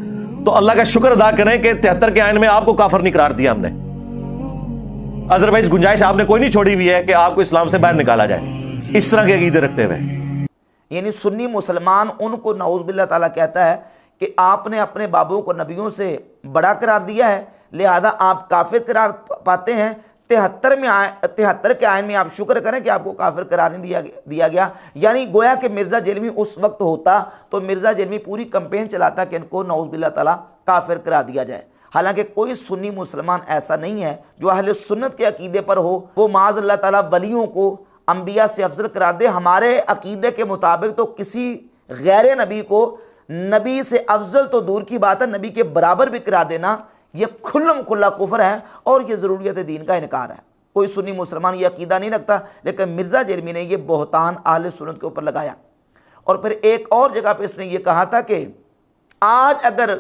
तो अल्लाह का शुक्र अदा करें कि 73 के आयन में आपको काफिर नहीं करार दिया हमने, अदरवाइज गुंजाइश आपने कोई नहीं छोड़ी हुई है कि आपको इस्लाम से बाहर निकाला जाए इस तरह के अकीदे रखते हुए। यानी सुन्नी मुसलमान उनको नऊज़ुबिल्लाह ताला कहता है कि आपने अपने बाबों को नबियों से बड़ा करार दिया है, लिहाजा आप काफिर करार पाते हैं। 73 के आयन में आप शुक्र करें कि आपको काफिर करार नहीं दिया गया। यानी गोया कि मिर्ज़ा जेलमी उस वक्त होता तो मिर्ज़ा जेलमी पूरी कंपेन चलाता कि इनको नऊज़ुबिल्लाह ताला काफिर करार दिया जाए। हालांकि कोई सुन्नी मुसलमान ऐसा नहीं है जो अहले सुन्नत के अकीदे पर हो, वो माज़ अल्लाह ताला वलियों को अंबिया से अफजल करार दे। हमारे अकीदे के मुताबिक तो किसी गैर नबी को नबी से अफजल तो दूर की बात है, नबी के बराबर भी करार देना यह खुल्लम खुल्ला कुफर है और यह ज़रूरियत दीन का इनकार है। कोई सुन्नी मुसलमान ये अकीदा नहीं रखता, लेकिन मिर्ज़ा जेलमी ने यह बहतान अहले सुन्नत के ऊपर लगाया। और फिर एक और जगह पर इसने यह कहा था कि आज अगर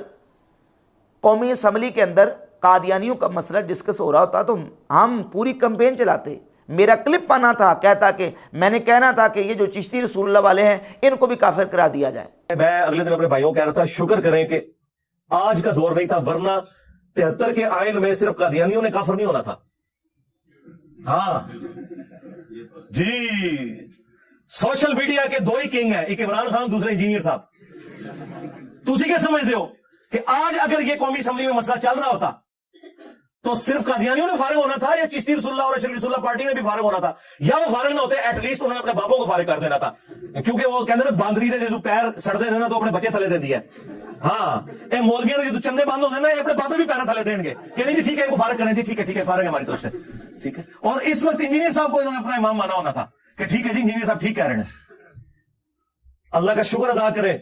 कौमी असम्बली के अंदर कादियानियों का मसला डिस्कस हो रहा होता तो हम पूरी कंपेन चलाते। मेरा क्लिप पाना था, कहता कि मैंने कहना था कि ये जो चिश्ती रसूलुल्लाह वाले हैं इनको भी काफिर करार दिया जाए। मैं अगले दिन अपने भाइयों को कह रहा था शुक्र करें कि आज का दौर नहीं था, वरना 73 के आयन में सिर्फ कादियानियों ने काफिर नहीं होना था। हाँ जी, सोशल मीडिया के दो ही किंग हैं, एक इमरान खान दूसरे इंजीनियर साहब। तुसी क्या समझते हो कि आज अगर ये कौमी असम्बली में मसला चल रहा होता तो सिर्फ कादियानियों ने फारिग होना था या चिश्ती रसूलुल्लाह और अशरफी रसूलुल्लाह पार्टी ने भी फारिग होना था, या वो फारिग ना होते एटलीस्ट उन्होंने अपने बापों को फारिग कर देना था। क्योंकि वो कहते हैं बांदरी दे जो पैर सड़ते थे ना तो अपने बच्चे थले दे दिए। हाँ ये मौलवियों के जो चंदे बंद होते ना ये अपने बापे भी पैर थले देंगे कि नहीं जी ठीक है इनको फारिग करें जी, ठीक है फारिग हमारी तरफ से, ठीक है। और इस वक्त इंजीनियर साहब को इन्होंने अपना इमाम माना होना था कि ठीक है जी इंजीनियर साहब ठीक कह रहे हैं। अल्लाह का शुक्र अदा करे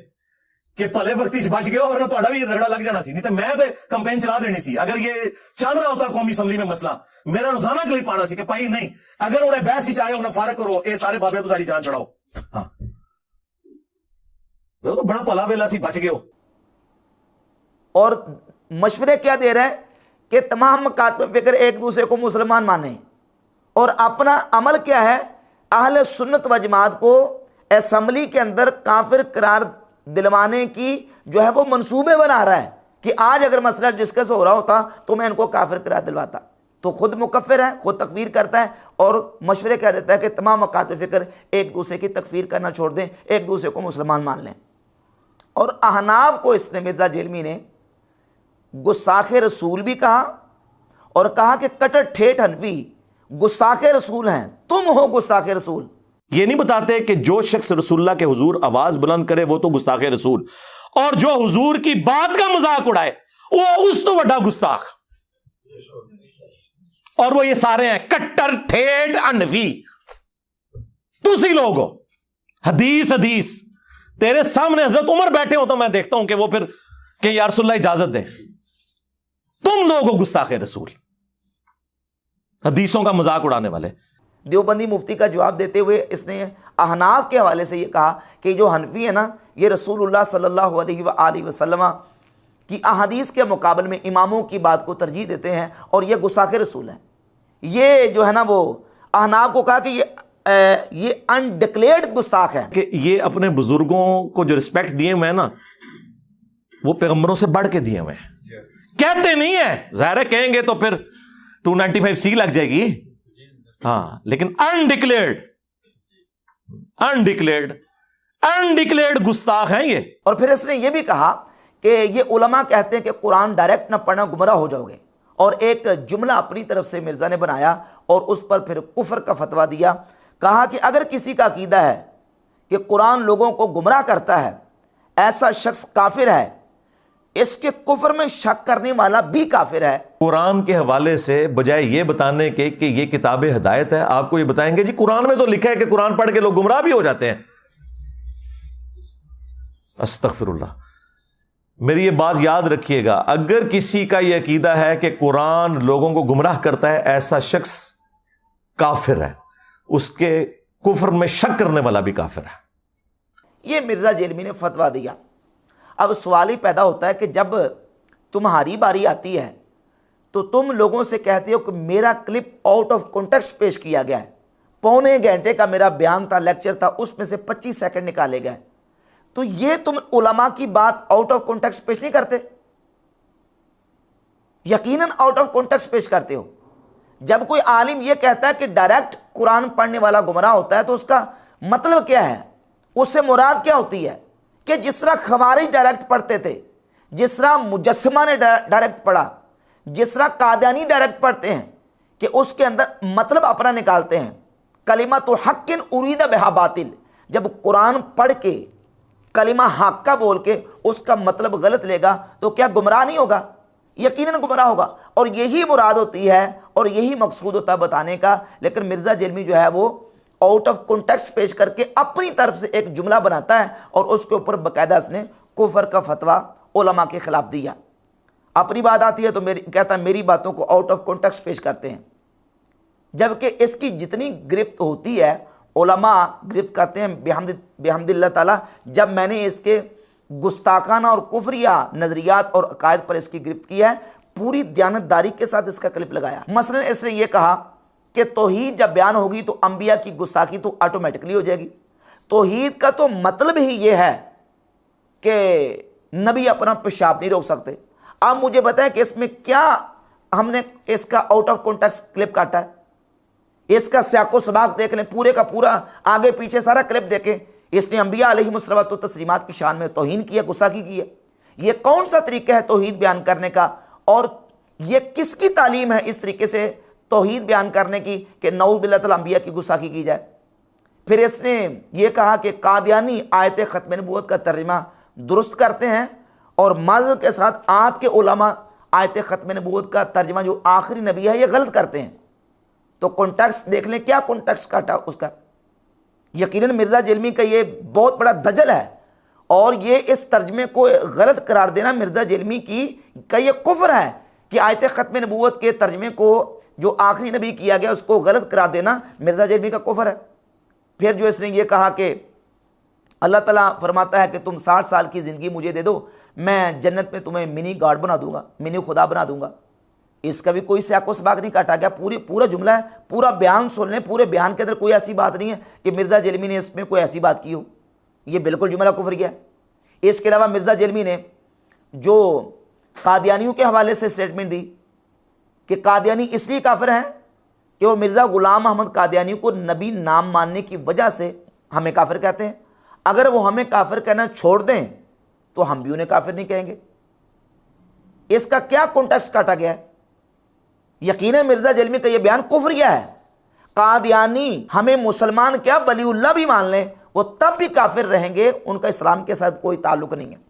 कि भले वक्त बच गया वरना ਤੁਹਾਡਾ भी रगड़ा लग जाना सी, नहीं तो मैं तो कंपेन चला देनी सी। अगर ये चल रहा होता कौमी असम्बली में मसला, मेरा रोजाना क्लिप आना सी कि भाई नहीं अगर उन्हें बहस ही चाहे उन्हें फारक करो, ये सारे बाबे तो सारी जान चढ़ाओ। हाँ तो बड़ा भला वेला सी बच गयो। और मशवरे क्या दे रहे हैं कि तमाम मकातब फिक्र एक दूसरे को मुसलमान माने, और अपना अमल क्या है अहले सुन्नत व जमात को असम्बली के अंदर काफिर करार दिलवाने की जो है वो मंसूबे बना रहा है कि आज अगर मसला डिस्कस हो रहा होता तो मैं इनको काफिर करार दिलवाता। तो खुद मुकफ़िर है, खुद तकफीर करता है और मशवरे कह देता है कि तमाम मकातब फिक्र एक दूसरे की तकफीर करना छोड़ दें, एक दूसरे को मुसलमान मान लें। और अहनाफ को इसने मिर्ज़ा जेलमी ने गुस्ताखे रसूल भी कहा और कहा कि कटर ठेठ हनफी गुस्ताखे रसूल हैं, तुम हो गुस्ताखे रसूल। ये नहीं बताते कि जो शख्स रसूलुल्लाह के हुजूर आवाज बुलंद करे वो तो गुस्ताखे रसूल, और जो हुजूर की बात का मजाक उड़ाए वो उस तो बड़ा गुस्ताख। और वो ये सारे हैं कट्टर ठेठ हनफी। तुसी लोग हो हदीस हदीस, तेरे सामने हजरत उमर बैठे हो तो मैं देखता हूं कि वो फिर कि या रसूलुल्लाह इजाजत दे। तुम लोग हो गुस्ताखे रसूल, हदीसों का मजाक उड़ाने वाले। देवबंदी मुफ्ती का जवाब देते हुए इसने अहनाफ के हवाले से ये कहा कि जो हनफी है ना ये रसूलुल्लाह सल्लल्लाहु अलैहि वसल्लम की अहादीस के मुकाबले में इमामों की बात को तरजीह देते हैं और ये गुस्ताखे रसूल हैं। ये जो है ना वो अहनाफ को कहा कि ये ये अनडिक्लेयर्ड गुस्ताख है कि ये अपने बुजुर्गों को जो रिस्पेक्ट दिए हुए हैं ना, वो पैगंबरों से बढ़ के दिए हुए हैं। कहते नहीं है, जाहिर है कहेंगे तो फिर 295C लग जाएगी। हाँ, लेकिन अनडिक्लेयर्ड गुस्ताख हैं ये। और फिर इसने ये भी कहा कि ये उलमा कहते हैं कि कुरान डायरेक्ट ना पढ़ना, गुमराह हो जाओगे। और एक जुमला अपनी तरफ से मिर्जा ने बनाया और उस पर फिर कुफर का फतवा दिया। कहा कि अगर किसी का अकीदा है कि कुरान लोगों को गुमराह करता है, ऐसा शख्स काफिर है, इसके कुफर में शक करने वाला भी काफिर है। कुरान के हवाले से बजाय ये बताने के कि ये किताब हिदायत है, आपको ये बताएंगे जी कुरान में तो लिखा है कि कुरान पढ़ के लोग गुमराह भी हो जाते हैं। अस्तगफिरुल्लाह। मेरी ये बात याद रखिएगा, अगर किसी का ये अकीदा है कि कुरान लोगों को गुमराह करता है, ऐसा शख्स काफिर है, उसके कुफर में शक करने वाला भी काफिर है। ये मिर्जा जेलमी ने फतवा दिया। अब सवाल ही पैदा होता है कि जब तुम्हारी बारी आती है तो तुम लोगों से कहते हो कि मेरा क्लिप आउट ऑफ कॉन्टेक्स्ट पेश किया गया है, पौने घंटे का मेरा बयान था, लेक्चर था, उसमें से 25 सेकंड निकाले गए, तो ये तुम उलमा की बात आउट ऑफ कॉन्टेक्स्ट पेश नहीं करते? यकीनन आउट ऑफ कॉन्टेक्स्ट पेश करते हो। जब कोई आलिम यह कहता है कि डायरेक्ट कुरान पढ़ने वाला गुमराह होता है, तो उसका मतलब क्या है, उससे मुराद क्या होती है? कि जिस तरह खवारिज डायरेक्ट पढ़ते थे, जिस तरह मुजस्सिमा ने डायरेक्ट पढ़ा, जिस तरह कादियानी डायरेक्ट पढ़ते हैं कि उसके अंदर मतलब अपना निकालते हैं, कलिमा तो हक्किन उरीदा बिहा बातिल, जब कुरान पढ़ के कलिमा हक का बोल के उसका मतलब गलत लेगा तो क्या गुमराह नहीं होगा? यकीनन गुमराह होगा। और यही मुराद होती है और यही मकसूद होता है बताने का। लेकिन मिर्जा जेलमी जो है वो आउट ऑफ कॉन्टेक्स्ट पेश करके अपनी तरफ से एक जुमला बनाता है और उसके ऊपर बाकायदा उसने कुफर का फतवा उलमा के खिलाफ दिया। अपनी बात आती है तो कहता है मेरी बातों को आउट ऑफ कॉन्टेक्स्ट पेश करते हैं, जबकि इसकी जितनी गिरफ्त होती है उलमा गिरफ्त करते हैं बिहम्दिल्लाह ताला। जब मैंने इसके गुस्ताखाना और कुफरिया नजरियात और अकायद पर इसकी गिरफ्त की है, पूरी दयानतदारी के साथ इसका क्लिप लगाया। मसलन इसने यह कहा कि तौहीद जब बयान होगी तो अंबिया की गुस्ताखी तो ऑटोमेटिकली हो जाएगी। तौहीद का तो मतलब ही यह है कि नबी अपना पेशाब नहीं रोक सकते। अब मुझे बताएं कि इसमें क्या हमने इसका आउट ऑफ कॉन्टेक्स्ट क्लिप काटा है? इसका स्याको सबाक देख लें, पूरे का पूरा आगे पीछे सारा क्लिप देखें। इसने अंबिया अलैहिमुस्सलातो तस्लीमात की शान में तौहीन किया, गुस्ताखी की है। यह कौन सा तरीका है तौहीद बयान करने का? और यह किसकी तालीम है इस तरीके से तौहीद बयान करने की कि नऊज़ बिल्लाह अंबिया की गुस्ताखी की जाए? फिर इसने यह कहा कि कादियानी आयत ख़त्म नबूवत का तर्जुमा दुरुस्त करते हैं और माज़रत के साथ आपके उलमा आयत ख़त्म नबूवत का तर्जुमा जो आखिरी नबी है यह गलत करते हैं। तो कॉन्टेक्स्ट देख लें, क्या कॉन्टेक्स्ट काटा उसका। यकीनन मिर्जा जेलमी का ये बहुत बड़ा दजल है और ये इस तर्जमे को गलत करार देना मिर्जा जेलमी की का ये कुफ्र है कि आयत ख़त्म नबूवत के तर्जमे को जो आखिरी नबी किया गया उसको गलत करार देना मिर्जा जेलमी का कुफ्र है। फिर जो इसने ये कहा कि अल्लाह ताला फरमाता है कि तुम 60 साल की ज़िंदगी मुझे दे दो, मैं जन्नत में तुम्हें मिनी गॉड बना दूंगा, मिनी खुदा बना दूंगा। इसका भी कोई स्याको सबाक नहीं काटा गया, पूरा जुमला है, पूरा बयान सुन लें। पूरे बयान के अंदर कोई ऐसी बात नहीं है कि मिर्जा जेलमी ने इसमें कोई ऐसी बात की हो। ये बिल्कुल जुमला कुफ्रिया है। इसके अलावा मिर्जा जेलमी ने जो कादियानियों के हवाले से स्टेटमेंट दी कि कादियानी इसलिए काफिर हैं कि वो मिर्ज़ा ग़ुलाम अहमद कादियानी को नबी नाम मानने की वजह से हमें काफिर कहते हैं। अगर वो हमें काफिर कहना छोड़ दें तो हम भी उन्हें काफिर नहीं कहेंगे। इसका क्या कॉन्टेक्स्ट काटा गया है? यकीनन मिर्जा जेलमी का यह बयान कुफ्रिया है। कादियानी हमें मुसलमान क्या वलीउल्लाह भी मान लें, वो तब भी काफिर रहेंगे, उनका इस्लाम के साथ कोई ताल्लुक नहीं है।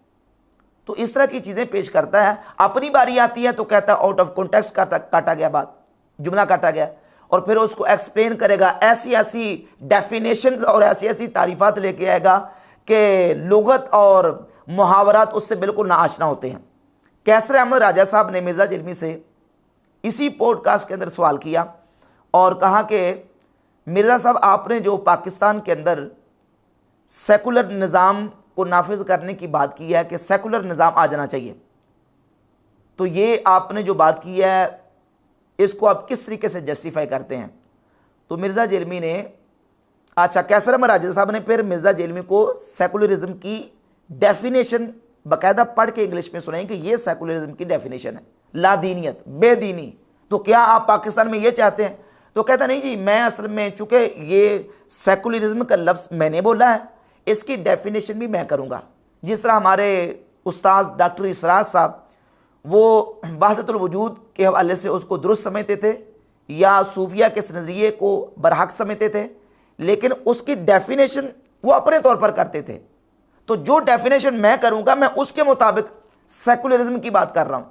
तो इस तरह की चीजें पेश करता है। अपनी बारी आती है तो कहता है आउट ऑफ कॉन्टेक्स्ट काटा गया, बात जुमला काटा गया, और फिर उसको एक्सप्लेन करेगा, ऐसी ऐसी डेफिनेशंस और ऐसी ऐसी तारीफात लेके आएगा कि लुगत और मुहावरात उससे बिल्कुल नाआशना होते हैं। कैसर अहमद राजा साहब ने मिर्जा जेलमी से इसी पॉडकास्ट के अंदर सवाल किया और कहा कि मिर्ज़ा साहब आपने जो पाकिस्तान के अंदर सेकुलर निज़ाम को नाफिज करने की बात की है कि सेकुलर निज़ाम आ जाना चाहिए, तो ये आपने जो बात की है इसको आप किस तरीके से जस्टिफाई करते हैं? तो मिर्ज़ा जेलमी ने अच्छा, कैसर अहमद राजा साहब ने फिर मिर्ज़ा जेलमी को सेकुलरिज्म की डेफिनेशन बाकायदा पढ़ के इंग्लिश में सुनाई कि ये सेकुलरिज्म की डेफिनेशन है, लादीनियत, बेदीनी। तो क्या आप पाकिस्तान में ये चाहते हैं? तो कहता नहीं जी, मैं असल में चूँकि ये सेकुलरिज्म का लफ्ज़ मैंने बोला है, इसकी डेफिनेशन भी मैं करूँगा। जिस तरह हमारे उस्ताद डॉक्टर इसरार साहब वो वहदतुल वजूद के हवाले से उसको दुरुस्त समझते थे या सूफिया के इस नज़रिए को बरहक समझते थे, लेकिन उसकी डेफिनेशन वो अपने तौर पर करते थे। तो जो डेफिनेशन मैं करूँगा, मैं उसके मुताबिक सेकुलरिज्म की बात कर रहा हूँ।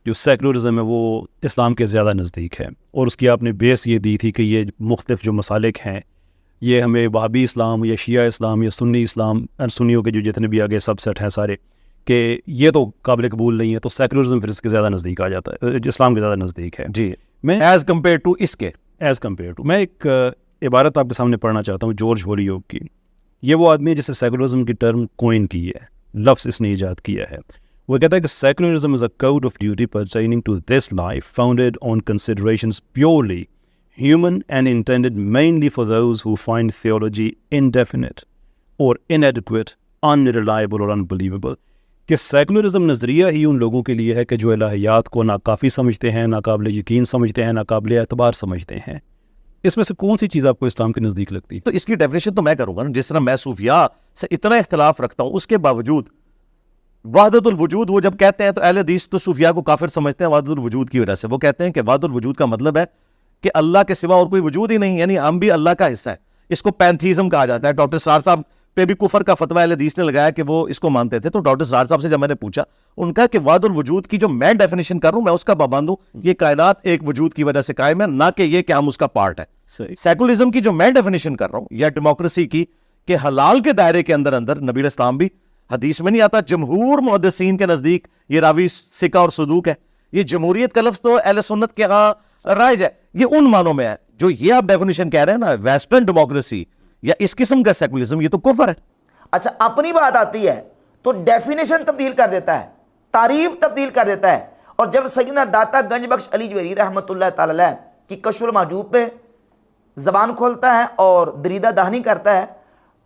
जो सेकुलरिज्म है वो इस्लाम के ज़्यादा नज़दीक है, और उसकी आपने बेस ये दी थी कि ये मुख्तलिफ जो मसालिक हैं, ये हमें वहाबी इस्लाम या शिया इस्लाम या सुन्नी इस्लाम, सुन्नियों के जो जितने भी आगे सबसेट हैं सारे, कि ये तो काबिल कबूल नहीं है, तो सेकुलरिज्म फिर इसके ज़्यादा नज़दीक आ जाता है, इस्लाम के ज़्यादा नज़दीक है। जी, मैं एज़ कम्पेयर टू इसके, एज़ कम्पेयर टू, मैं एक इबारत आपके सामने पढ़ना चाहता हूँ जॉर्ज होलीयोग की। ये वो आदमी है जिससे सेकुलरिज्म की टर्म कोइन की है, लफ्ज़ इसने ईजाद किया है। वो कहता है कि secularism is a code of duty pertaining to this life founded on considerations purely human and intended mainly for those who find theology indefinite or inadequate, unreliable or unbelievable। कि सेकुलरिज्म नज़रिया ही उन लोगों के लिए है कि जो इलाहियात को नाकाफ़ी समझते हैं, नाकाबिल यकीन समझते हैं, नाकाबिल एतबार समझते हैं। इसमें से कौन सी चीज़ आपको इस्लाम के नज़दीक लगती है? तो इसकी डेफिनेशन तो मैं करूंगा ना, जिस तरह मैं सूफिया से इतना इख्तलाफ रखता हूं, उसके बावजूद वहदतुल वजूद वो जब कहते हैं तो अहले हदीस तो सूफिया को काफिर समझते हैं वहदतुल वजूद की वजह से। वो कहते हैं कि वहदतुल वजूद का मतलब है कि अल्लाह के सिवा और कोई वजूद ही नहीं, यानी हम भी अल्लाह का हिस्सा है। इसको पैंथीज़म कहा जाता है। डॉक्टर सरार साहब पे भी कुफर का फतवा अहले हदीस ने लगाया कि वो इसको मानते थे। तो डॉक्टर सरार साहब से जब मैंने पूछा, उनका कि वहदतुल वजूद की जो मैं डेफिनेशन कर रहा हूं, मैं उसका पाबंद हूं, ये कायनात एक वजूद की वजह से कायम है, ना कि ये कि हम उसका पार्ट है। सेकुलरिज्म की जो मैं डेफिनेशन कर रहा हूं या डेमोक्रेसी की, कि हलाल के दायरे के अंदर अंदर नबी इस्लाम भी हदीस में नहीं आता। जमहूर मुहद्दिसीन के नजदीक ये रावी सिका और सदूक है। ये जमहूरियत का लफ्ज तो अहले सुन्नत के यहाँ राइज है, ये उन मानों में है जो ये आप डेफिनेशन कह रहे हैं ना, वेस्टर्न डेमोक्रेसी या इस किस्म का सेकुलरिज्म, ये तो कुफर है। अच्छा, अपनी बात आती है तो डेफिनेशन तब्दील कर देता है, तारीफ तब्दील कर देता है। और जब सैयदना दाता गंज बख्श अली जवेरी रहमतुल्लाह ताला अलैह की कशफुल महजूब पे जबान खोलता है और दरीदा दहनी करता है,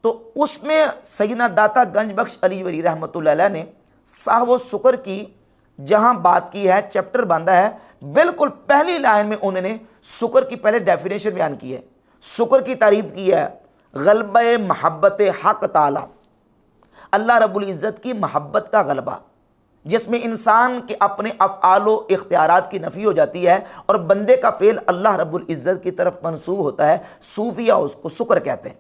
तो उसमें सैयदना दाता गंज बख्श अली जवेरी रहमतुल्लाह अलैह ने साहब व शुक्र की जहां बात की है, चैप्टर बांधा है, बिल्कुल पहली लाइन में उन्होंने शुक्र की पहले डेफिनेशन बयान की है, शुक्र की तारीफ की है। गलबे महब्बत हक ताला, अल्लाह रब्बुल इज़्ज़त की महब्बत का गलबा, जिसमें इंसान के अपने अफ़आलो इख्तियारात की नफ़ी हो जाती है और बंदे का फ़ेल अल्लाह रब्बुल इज़्ज़त की तरफ मंसूब होता है। सूफिया उसको शुक्र कहते हैं।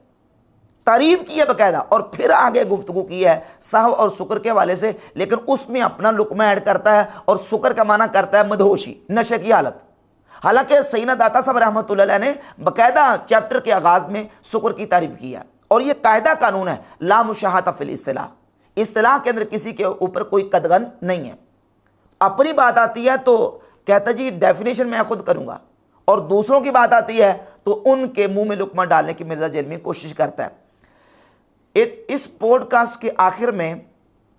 तारीफ़ की है बाकायदा, और फिर आगे गुफ्तगू की है साहब और शुक्र के हवाले से, लेकिन उसमें अपना लुकमा ऐड करता है और शुक्र का माना करता है मदहोशी, नशे की हालत। हालांकि सैयदना दाता साहब रहमतुल्लाह अलैह ने बाकायदा चैप्टर के आगाज़ में शुक्र की तारीफ़ की है। और ये कायदा कानून है, ला मुशाहता फिल इस्तिलाह, इस्तिलाह के अंदर किसी के ऊपर कोई कदगन नहीं है। अपनी बात आती है तो कहता जी डेफिनेशन मैं खुद करूँगा, और दूसरों की बात आती है तो उनके मुंह में लुकमा डालने की मिर्ज़ा जेलमी कोशिश करता है। इस पॉडकास्ट के आखिर में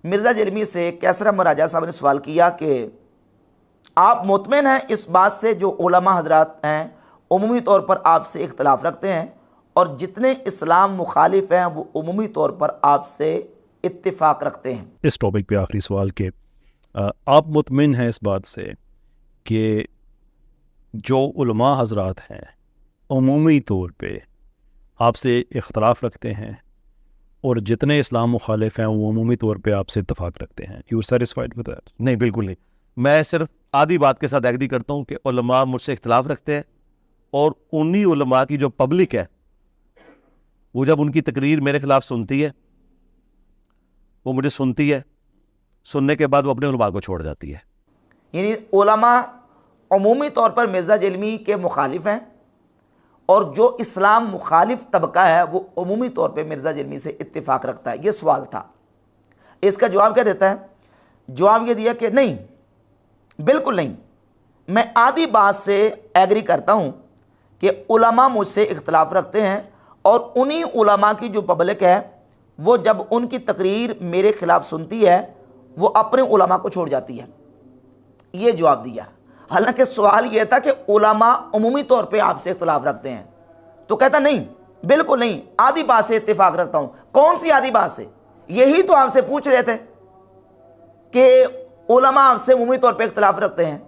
मिर्ज़ा जेलमी से कैसर अहमद राजा साहब ने सवाल किया कि आप मुतमिन हैं इस बात से जो उलमा हजरात हैं उमूमी तौर पर आपसे इख्तलाफ रखते हैं, और जितने इस्लाम मुखालिफ हैं वो उमूमी तौर पर आपसे इत्तिफाक रखते हैं। इस टॉपिक पे आखिरी सवाल के आप मुतमिन हैं इस बात से कि जो उलमा हजरात हैं उमूमी तौर पे आपसे इख्तलाफ रखते हैं, और जितने इस्लाम मुखालिफ हैं वो उमूमी तौर पे आपसे इत्तफाक रखते हैं? You are satisfied with that? नहीं, बिल्कुल नहीं। मैं सिर्फ आधी बात के साथ एग्री करता हूँ कि उलमा मुझसे इख्तलाफ रखते हैं, और उन्हीं उलमा की जो पब्लिक है वो जब उनकी तकरीर मेरे खिलाफ सुनती है, वो मुझे सुनती है, सुनने के बाद वो अपने उलमा को छोड़ जाती है। यानी उलमा अमूमी तौर पर मिर्ज़ा जेलमी के मुखालिफ हैं, और जो इस्लाम मुखालिफ तबका है वो अमूमी तौर पे मिर्ज़ा जेलमी से इत्तिफाक रखता है। ये सवाल था। इसका जवाब क्या देता है? जवाब ये दिया कि नहीं, बिल्कुल नहीं। मैं आधी बात से एग्री करता हूँ कि उलमा मुझसे इख्तलाफ रखते हैं, और उन्हीं उलमा की जो पब्लिक है वो जब उनकी तकरीर मेरे ख़िलाफ़ सुनती है वो अपने उलमा को छोड़ जाती है। ये जवाब दिया। हालांकि सवाल यह था कि उलमा उमूमी तौर पे आपसे इख्तलाफ रखते हैं, तो कहता नहीं, बिल्कुल नहीं, आधी बात से इत्तेफाक रखता हूं। कौन सी आधी बात से? यही तो आपसे पूछ रहे थे कि उलमा आपसे उम्मी तौर पे इख्तिलाफ रखते हैं,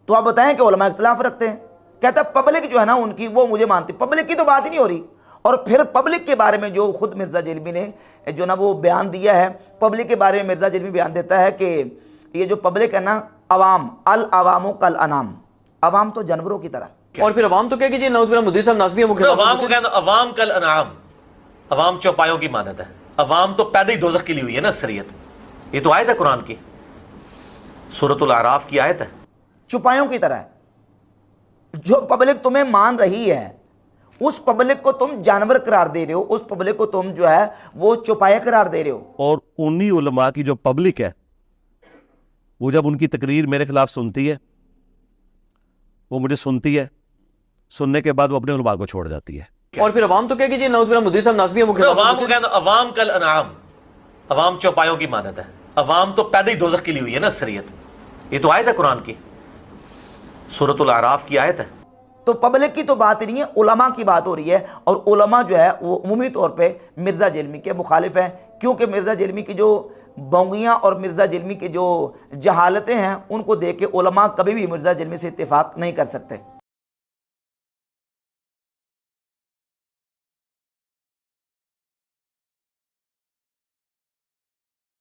तो आप बताएं कि उलमा इख्तिलाफ रखते हैं। कहता पब्लिक जो है ना उनकी, वो मुझे मानती। पब्लिक की तो बात ही नहीं हो रही। और फिर पब्लिक के बारे में जो खुद मिर्ज़ा जेलमी ने जो ना वो बयान दिया है, पब्लिक के बारे में मिर्ज़ा जेलमी बयान देता है कि ये जो पब्लिक है ना, अवाम अल अवामो कल अनाम, अवाम तो जानवरों की तरह। और फिर अवाम तो क्या कीजिए, नौज़ बिल्लाह मुद्दी साहब नाज़मी है, मुख्य अवाम को कहना, अवाम कल अनाम, अवाम चौपायों की मानत है। अवाम तो पैदा ही दोज़ख के लिए हुई है ना अक्सरियत। ये तो आयत है कुरान की, सूरतुल आराफ की आयत है। चौपायों की तरह जो पब्लिक तुम्हें मान रही है, उस पब्लिक को तुम जानवर करार दे रहे हो, उस पब्लिक को तुम जो है वो चौपाया करार दे रहे हो। और उन्हीं उलमा की जो पब्लिक है, वो जब उनकी तकरीर मेरे खिलाफ सुनती है, वो मुझे सुनती है, सुनने के बाद वो अपने उलमा को छोड़ जाती है। और फिर अवाम तो क्या कीजिए, नौज़ बिल्लाह मुद्दी साहब नाज़मी है, मुख्य अवाम को कहना, अवाम कल अनाम, अवाम चौपायों की मानत है। अवाम तो पैदा ही दोज़ख के लिए हुई है ना अक्सरियत। ये तो आयत है कुरान की, सूरतुल आराफ की आयत है। तो पब्लिक की तो बात ही नहीं है, उलमा की बात हो रही है। और उलमा जो है वो उमूमी तौर पे मिर्ज़ा जेलमी के मुखालिफ हैं, क्योंकि मिर्ज़ा जेलमी की जो बोंगियाँ और मिर्ज़ा जेलमी की जो जहालतें हैं, उनको देख के उलमा कभी भी मिर्ज़ा जेलमी से इत्तेफाक नहीं कर सकते।